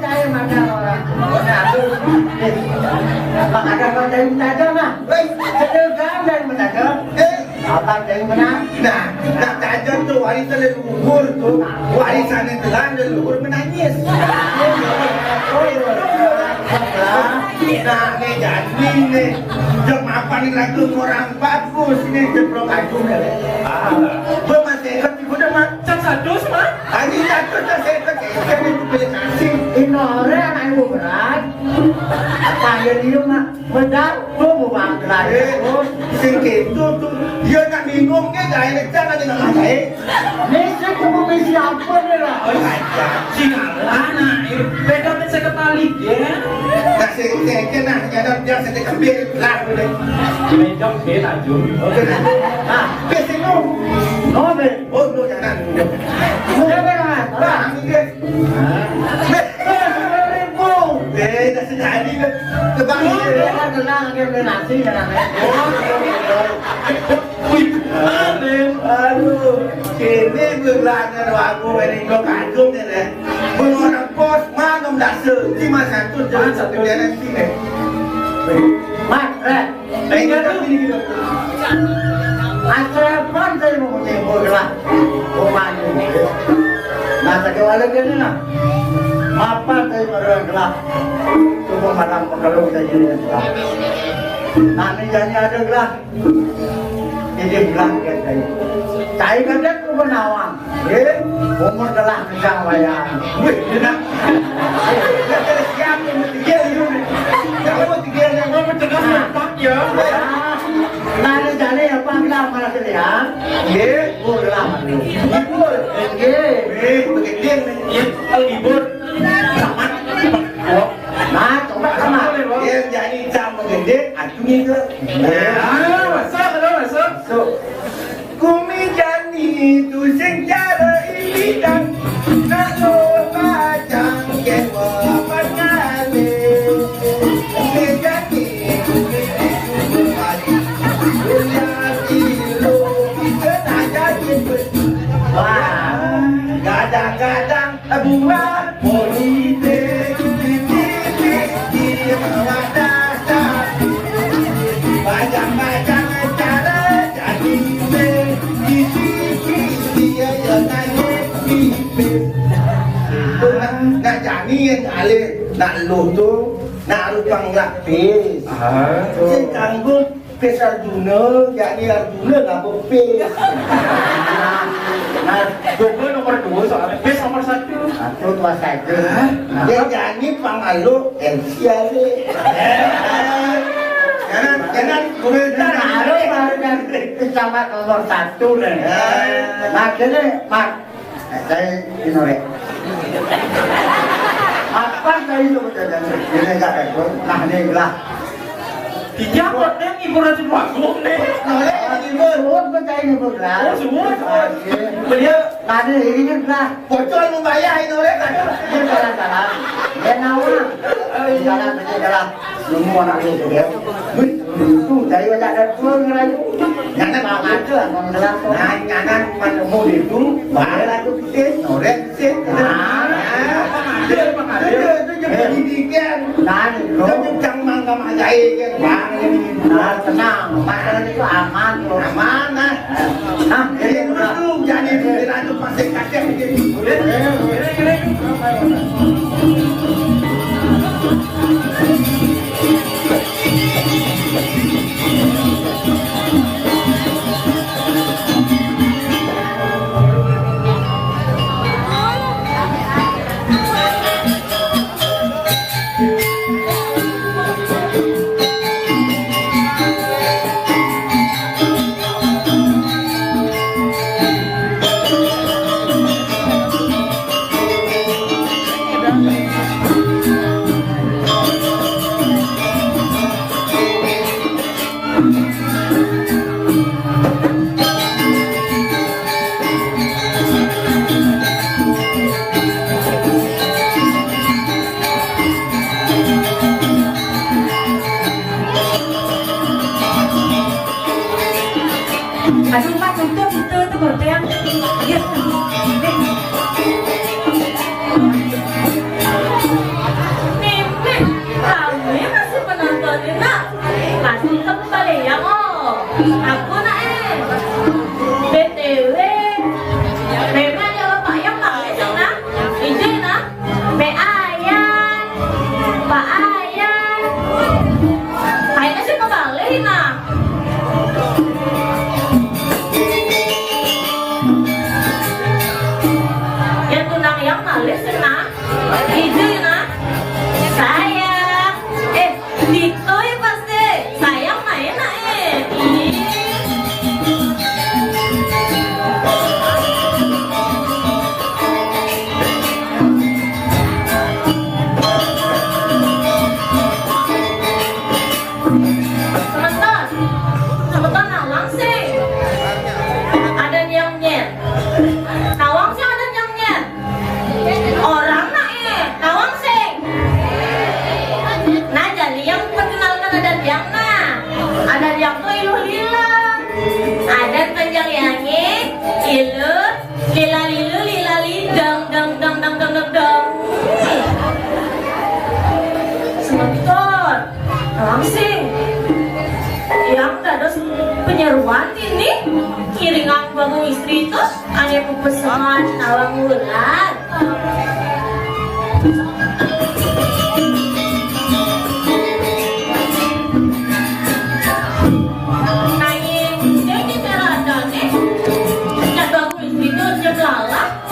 S5: saya makan orang. Bang ada kau dari mana mah? Sedekah dari mana? Apa dari mana?
S2: Nah, tak tajam tu warisan leluhur tu, warisan yang telah leluhur menangis. Nah, ni jadi ni, jom apa ni lagu orang bagus ni jeblok aku ni. Bermasih hati kuda mak.
S3: Satu mah.
S2: Hari satu tak saya tak kena pilih kasih.
S5: Ini orang yang berat. Apa yang dia mak? Berat tu bukan berat.
S2: Sikit tu dia nak minum ke dah jangan dengan saya.
S5: Mesti kamu mesti apa ni lah?
S3: Singalana, beda dengan sekretari ya.
S2: Tak saya kena jangan dia sedek ambil lah boleh.
S3: Beda beda jum.
S2: Okey nah. Ah, kesi tu.
S5: Oh be,
S2: Oh, no jangan.
S5: sudah berat.
S2: Bang ni. Dah sejadi ke? Kebang
S5: Dia
S2: ni.
S5: kan tenang dia nasi jangan.
S2: Aduh, kini berlana aku ini kau kandung ni deh. Orang pos mana dah di masa tu jangan satu dia nanti ni.
S5: Mak,
S2: Baik tu ni kita.
S5: asal pun saya mau tembok lah. Rumah ni. Masa kewala kena lah. Apa saya orang lah. Cuma malam kalau saya jadi lah. Nanti jadi ada lah. Jadi bilang ke saya. Saya kata tu penawang. Umur telah misal wayang.
S2: Wih, nak. Kita siap ni tiga ni. Kalau tiga ni,
S3: Mau mencegah lepak ya.
S5: Nanti jadi apa kita malah selihat.
S2: ye,
S5: Umur lah.
S2: libur. Begitu ni.
S3: Ya, libur. Sama.
S5: Nah, coba sama.
S2: Dia jadi jam begitu, aku ni ke.
S3: Masak ada masak.
S2: So, kumi jani tu senjata ini dan nak lupa jangan apa kali. Kumi jani kumi kembali. Dunia kilo kita tak jadi
S5: Wah.
S2: kadang-kadang buat politik di bawah dasar. Banyak-banyak cara jadi di sini dia yang naik pipit. Nak jadi yang ada nak lutu nak rupang lapis. Saya tanggung pes Arjuna jadi Arjuna nak pes.
S5: Nah,
S3: Jogo nomor 2 soalnya bes nomor 1.
S5: satu tua saja.
S2: Dia jadi pangalu LCL. Jangan komentar
S5: Harus baru dan kecamatan nomor 1 nih. Nah, kini mak, saya inorek. Apa saya itu betul ini tak ada. Nah, ini lah.
S3: Dijawab deh ibu ratu bagus deh.
S5: Semua percaya ini betul.
S3: Semua.
S5: Beliau tadi ini lah.
S2: Bocor membayar itu mereka.
S5: Dia jalan-jalan. Dia nawar. Jalan-jalan. Semua anak itu dia. Itu dari banyak ada pulang lagi.
S2: Jangan
S5: Mau
S2: mau
S5: ada mau ngelas.
S2: Nah, jangan pada mau itu, bahaya lagi kita, norek sih. Itu jadi pendidikan.
S5: Nah,
S2: Itu jangan mangga mangai kan, bang ini.
S5: nah tenang. Masalah itu aman loh.
S2: Aman nah.
S5: Nah,
S2: Jadi itu jadi pikiran itu pasti kacau begini.
S4: Aduh mah tutup itu bertiang. Iya. Mimpi, kami masih penontonin nak. Masih kembali ya oh. Aku nak BTW. Memang kalau Pak Yang nangis nak, izin nak. Pak Ayan, Pak Ayan. Kayaknya sih kembali nak. Yang malis na, itu na, sayang, dito pasti, sayang main na Sebentar nawang sih, ada yang nyet, nawang sih ada yang nyet. Orang nak nawang sing. Nah jadi yang perkenalkan ada yang ada yang tuh ilu lila, ada panjang yangi, ilu lila lilu lila lidang dang dang dang dang dang dang. Sebentar, nawang sing. Yang ada penyeruan ini kiringan bangun istri itu ada pepesanan nawang ular.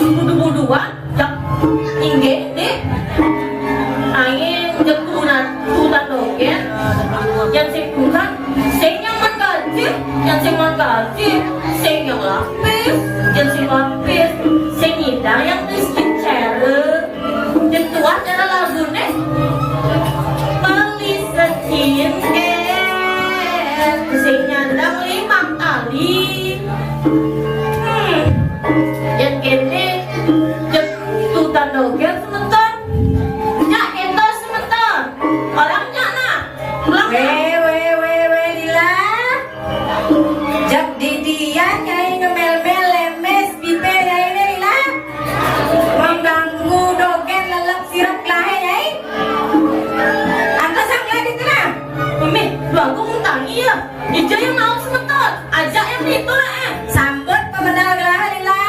S4: Budu-buduan, jak inggih deh. Angin jekunan tutan dogen, yang sekutan, sing yang menggaji, yang sing menggaji, sing yang lapis, yang sing lapis, sing hidang yang miskin cere, dan tuan cara lagu nih, beli skin sing nyandang 5 kali. Yang gini tutan dogen sebentar nyak itu sebentar orangnya nak we lila jak didian nyai ngemel-mel lemes pipe nyai lila mengganggu dogen lelak sirap lahe nyai angka sang lagi kena Mimi lu aku nguntangi ya Ijo yang mau sebentar ajak yang itu lah sambut pemenang gelar lila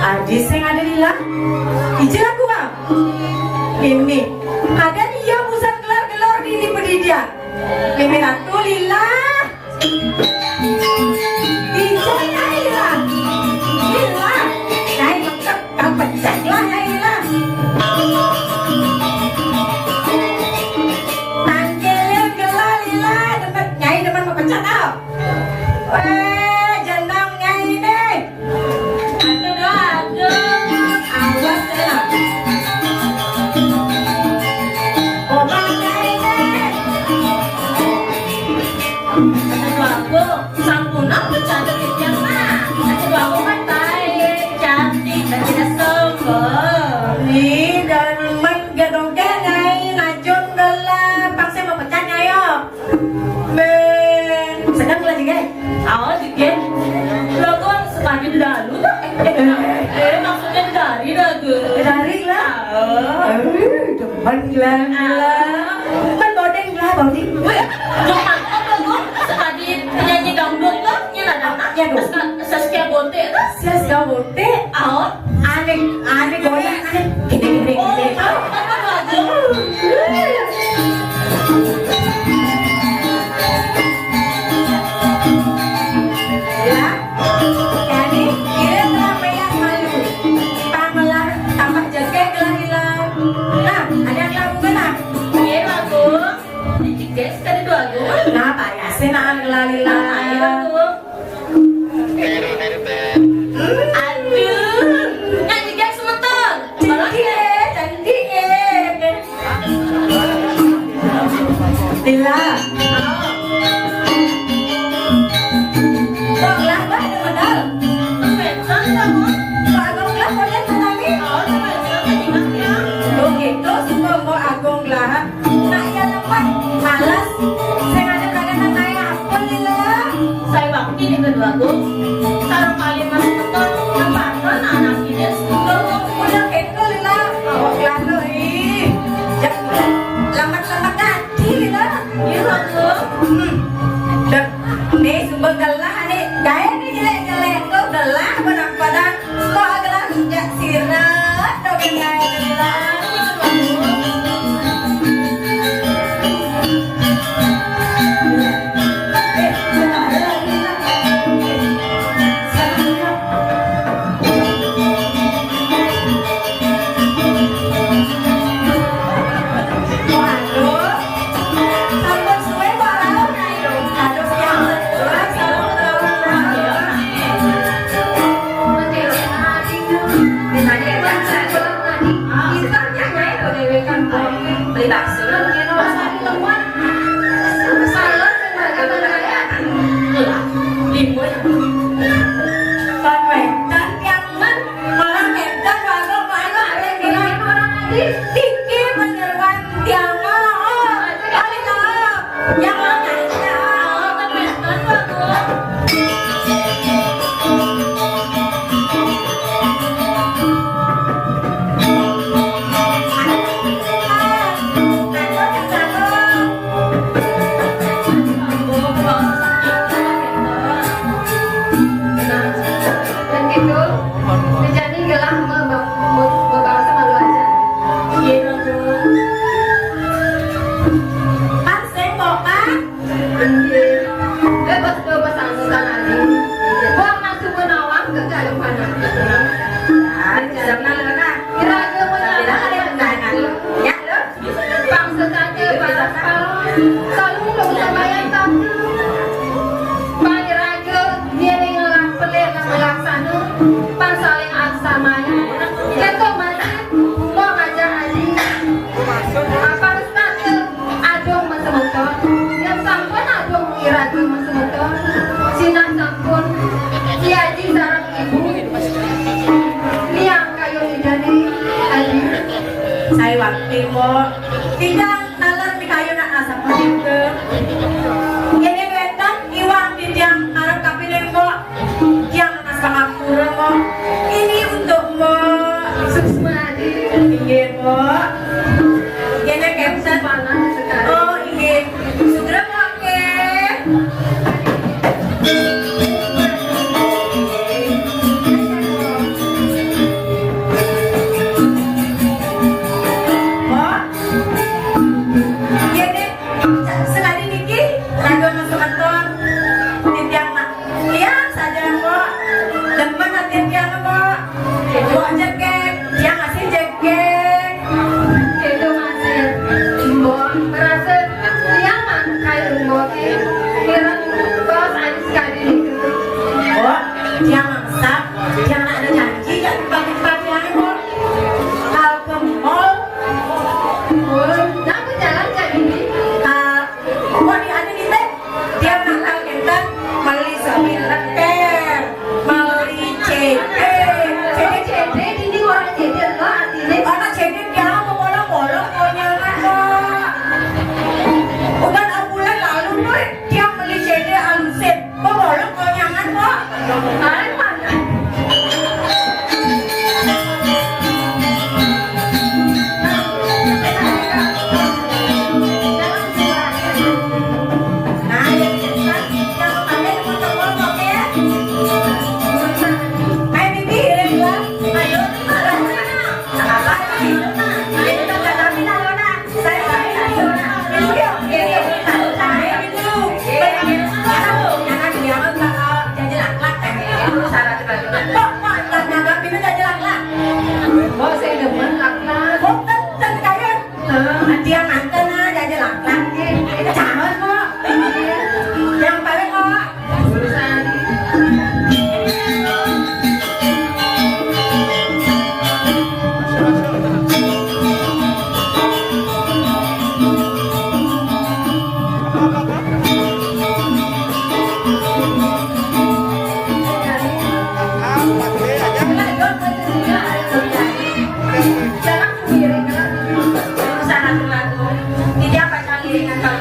S4: Adis yang ada di lah, izin aku bang. Mimi, ada dia pusat gelar-gelar di dia. Mimi ratu lila. Izin lila, lila. Saya maksud kau pecah lah lila. Tangkil gelar lila, dapat nyai dapat pecah tau. Jenang nyai deh. Maksudnya dari lah. Depan lah. Kan bodeng lah, bodeng. Cuma apa gue sekali penyanyi dangdut guys tadi dua aku.
S6: Nah, payasin nah lila-lila.
S4: Ayo aku. Aduh, ngaji guys semeton.
S6: Cantik Lila. Kok lah bah ada modal?
S4: Betul kamu.
S6: Kok agong lah kau lihat tadi?
S4: Oh, teman-teman ya.
S6: Tuh gitu semua kok agong lah. Nak ya nampak malas. Saya ngajak nanya apa Lila?
S4: Saya waktu di kedua aku. Sarung kali mas semeton. Tempatkan anak ini
S6: Tuh udah gitu Lila. Awak lah tuh lambat-lambat ganti Lila.
S4: Iya aku.
S6: Dan nih sumber gelah nih gaya nih jelek-jelek tuh gelah badan-badan kok gelah tidak sirat tuh gaya Lila.
S4: Beli bakso. Salon Limun.
S6: Konwetan yang orang edan wago mana ada bilang orang tadi tinggi menyeruan tiang kali tahu yang orang aja
S7: Dan gitu, menjadi gelah membawa sama lu aja.
S6: Paseng bapak
S7: Bebas angkutan aja. Buang masuk penawang ke dalam mana.
S6: jangan lena
S7: Kira-kira
S6: tidak ada undangan ya lo
S7: bangsa saja bangsa. Selalu nggak usah bayar tapi. Bayar aja dia dengan pelir sama laksana. Pan saling aksamanya. Kita masih mau ngajak aja. Apa stasiun adong macam-macam. Yang sampun adong iradu macam-macam. Sinak sampun. Kiaji sarang ibu. Liang kayu jadi aji.
S6: saya waktu mau tidak talar di kayu nak asap itu ini wetan iwang di tiang harap kapilin kok yang nasa ngapura kok ini untuk mo
S7: Suksma aji.
S6: iya mo ini captain
S7: Panas sekali.
S6: oh iya segera mau ke Mo ini sekali niki lagu masuk kantor di tiang nak lihat saja mo demen nanti tiang mo buat jekek yang ngasih jekek
S7: Itu masih Mbok merasa nyaman kayak Mbok kira bos aja sekali gitu.
S6: oh yang masak yang nak ada janji gak dibagi-bagi mo kalau ke mall
S7: Oh, aku jalan kayak gini.
S6: wah di ada di teh dia nakal kita beli sembilan teh beli cedek
S7: Cede ini orang cede lo artinya.
S6: orang cedek dia mau bolong-bolong punya kan kok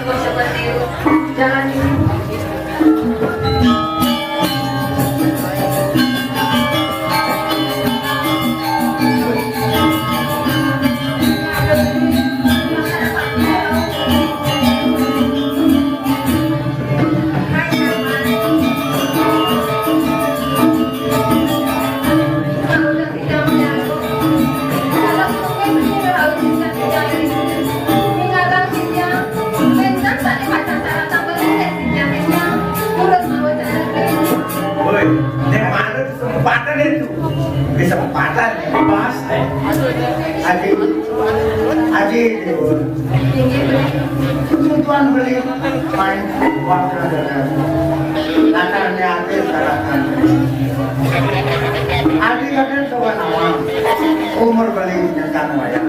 S7: kok seperti itu. Jangan
S2: Woi, yang mana kesempatan itu? Kesempatan yang pas, adik, tuan beli main uang saudara, nanti adik serahkan. Adik kadang soal awam, umur beli jangan wayang,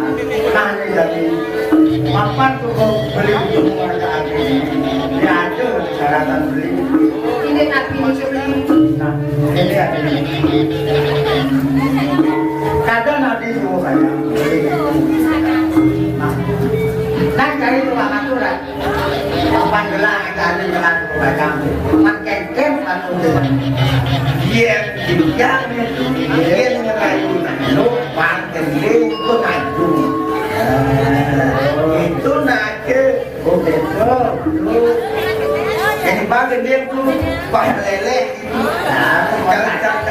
S2: nah ini jadi mapan tuh beli semua adik, dia ada syaratan beli.
S7: ini nabi
S2: Nah, ini ada. Kadang nanti semua kayak nah, cari tukang aturan. Papan gelang cari gelang tukang pakai kem atau dia itu dia ngerayu lupa gending itu ngadu. Itu nake betul. Jadi bagian dia tuh kok lele gitu. Nah, cara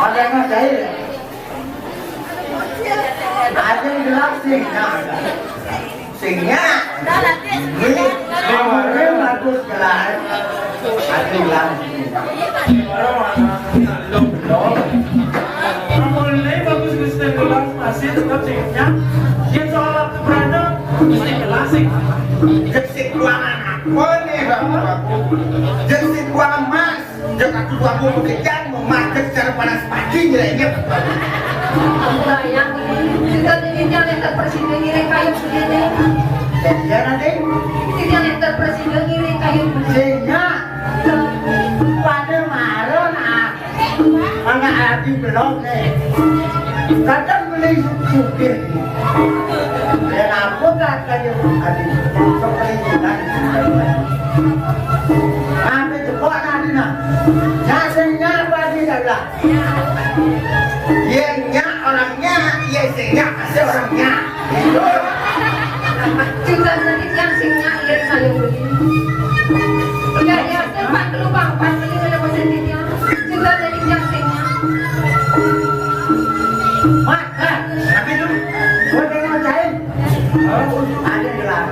S2: ada yang ngajain ada yang gelap singnya ini kemarin bagus gelar ada yang gelap
S3: mulai bagus Kristen gelas masih tetap singnya dia soal waktu berada mesti gelas sih
S2: gesik ruangan apa nih bapak-bapak gesik ruangan mas jangan aku bekerja memakai secara panas pagi nilainya
S7: yang kita ingin yang terpresiden ini kayu begini
S2: dan dia nanti
S7: tidak yang terpresiden ini kayu
S2: sehingga pada malam anak adik belum nih kadang beli supir dan aku katanya adik seperti apa itu kok nanti nak nyasenya apa dia bilang yang orangnya ya sehingga masih orangnya
S7: juga nanti yang singnya lihat kayu begini ya tempat lubang pas ini ada positifnya juga nanti yang singnya
S2: maka tapi itu gue pengen cair ada gelar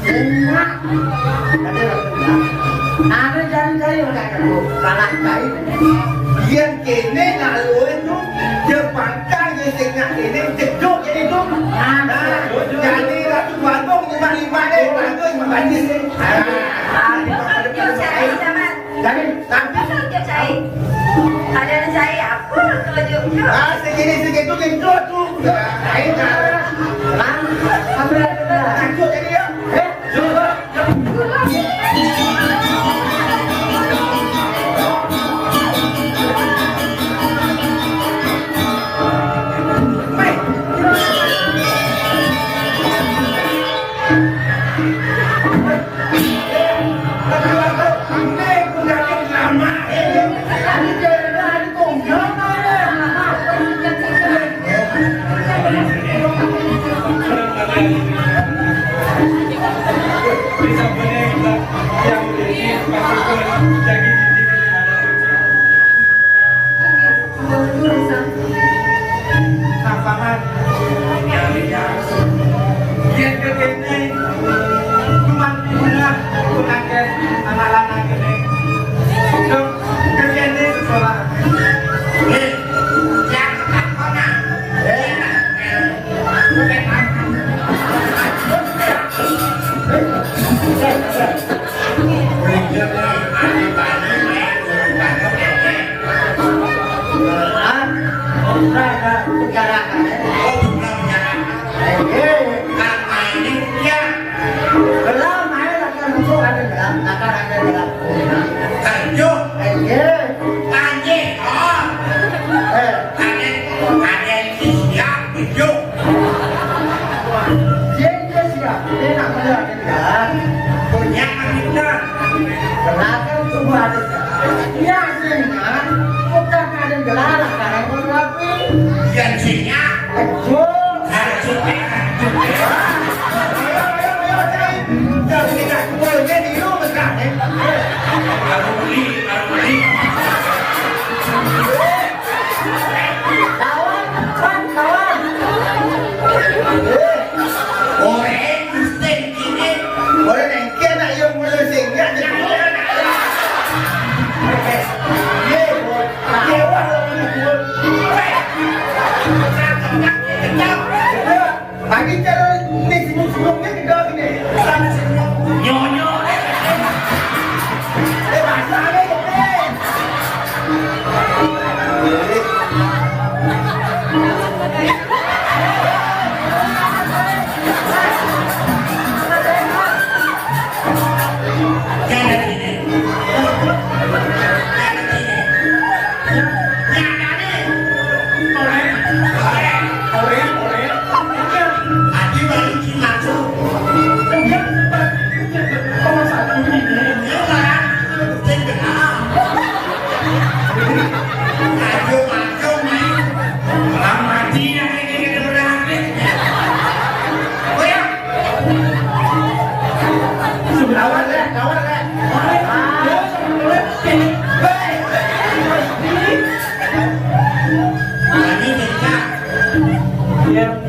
S2: sehingga ada jangan cair kalah cair yang kini lalu itu jepangkan yang sehingga ini cedok itu jadi ratu bagong 55 deh bagong 5 banding jadi tapi
S4: ada yang saya apa tunjuk
S2: segini segitu gitu tuh cair kan ambil lanjut jadi ya
S3: jadi titik di mana nah paman yang kekene cuma bunga gunakan anak-anak gede dong kekene sekolah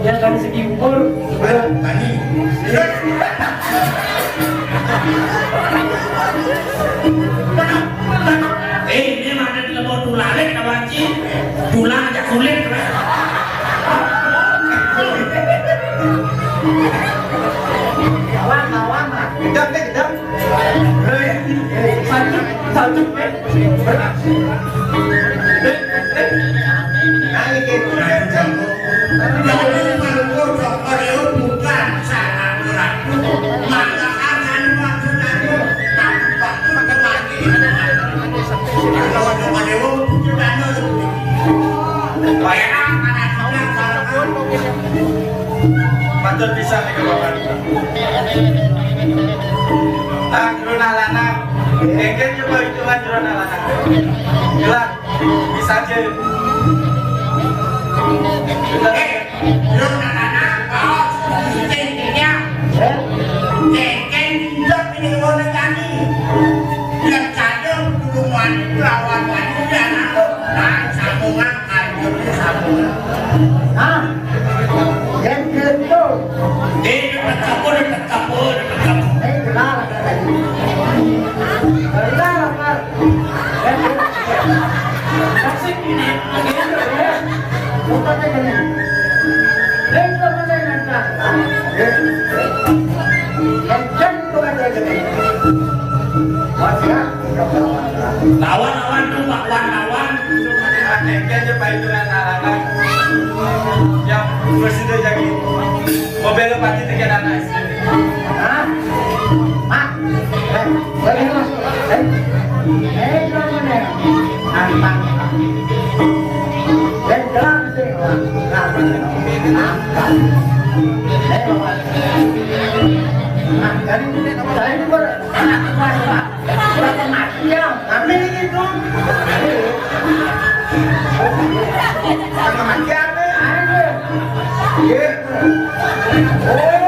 S5: yang dari segi umur
S1: ini mana di lemot tulalek kawanci tulang aja kulit
S5: kawan gedang satu
S3: Matur bisa nih kawan. Tak juruna lanang, engken coba hitungan juruna lanang. Jelas, bisa aja.
S2: Juruna lanang, kau tingginya, engken hidup ini orang kami. Yang cadang duluan lawan wanita nah sambungan kayu sambungan.
S5: ah yang gitu
S1: dekat kapur
S5: kelar asik ini bukan ini
S1: lawan tuh pak lawan
S3: Engken coba hitungan lanang. Yang bersido jadi mobil pasti tiga anak istri.
S5: ah mak boleh masuk mana antang dan dalam sih saya ini anak berapa mati ya kami ini tuh sama siapa ada ya oh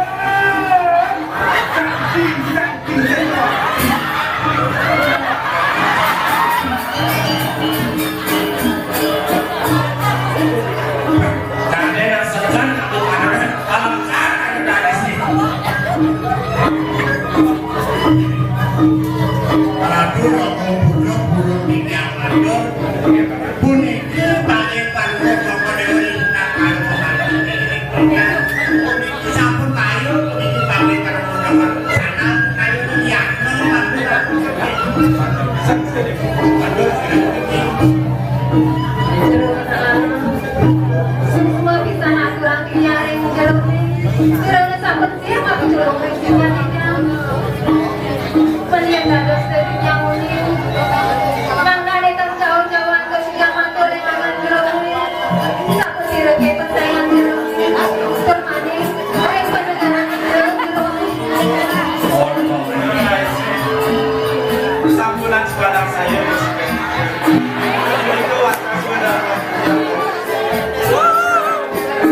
S7: Semua bisa aturan nyaring jalur Sirana sampet sih mah jalur prinsipnya tidak Pelihat dados dari nyamuni Mangga datang jauh-jauhan ke sidang mantul dengan jalur Sapu sirah ke persaingan jalur Termani Reng penegaran jalur
S3: Sambulan sepadang saya itu atas benar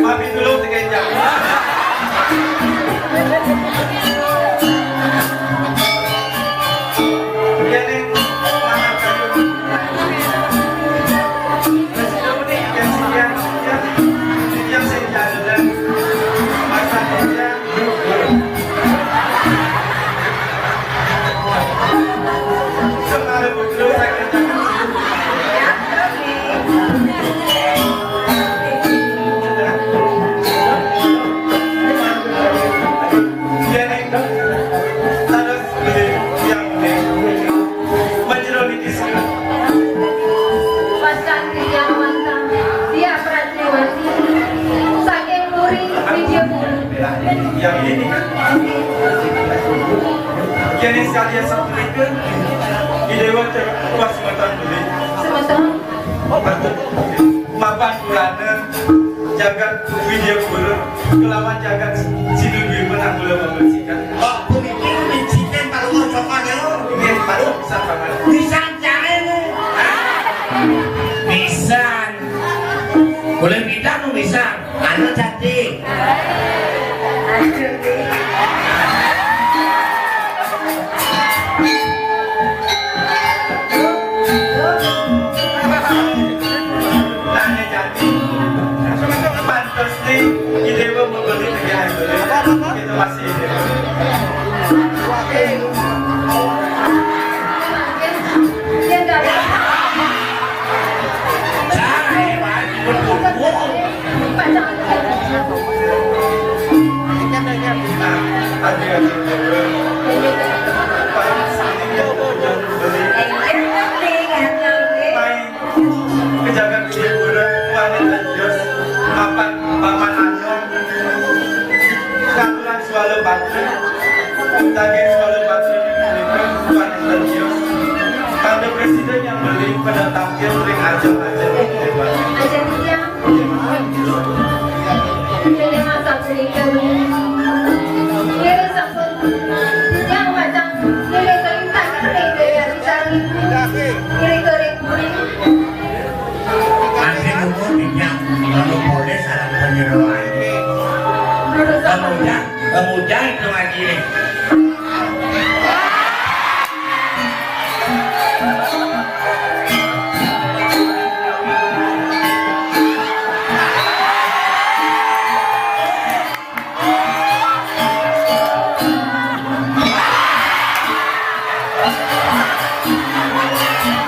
S3: maafin dulu sekejap ya nih mana kayu yang sejalan masa aja sekarang betul saya
S7: Pasang yang mantap Dia pratriwati Saking puri video pun
S3: yang ini kan jadi sekalian satu liter di dewa terkuat sematan beli
S7: Sebetul
S3: mapan bulanan jagat video guru kelawan jagat sidulwi menang gula membersihkan
S2: Kok pemikiran mencikan kalau mau coba ayo.
S3: ini baru bisa banget
S2: Bisa jangan.
S1: Bisa. Boleh bidang bisa.
S2: Anu jadi.
S3: tanya jadi pantas nih di dewa membeli negara beli itu masih dewa
S7: Dia dapat
S1: Saya wajib berbuat.
S7: Pasang
S3: nah ada yang dewa paling sini yang berjalan beli main kejagaan dia guru wanita jos mapan paman anom kantulan swallow batu daging swallow batu itu wanita jos ada presiden yang beli pada tampil ring ajang-ajang debat
S7: aja dia Jadi masak sedikit Kiri sampun Yang macam Kiri kering tak kering Dia bisa Kiri kering
S2: Masih umur minyak. Kalau boleh salah penyeruan.
S7: Menurut saya
S1: Kemudian itu lagi nih.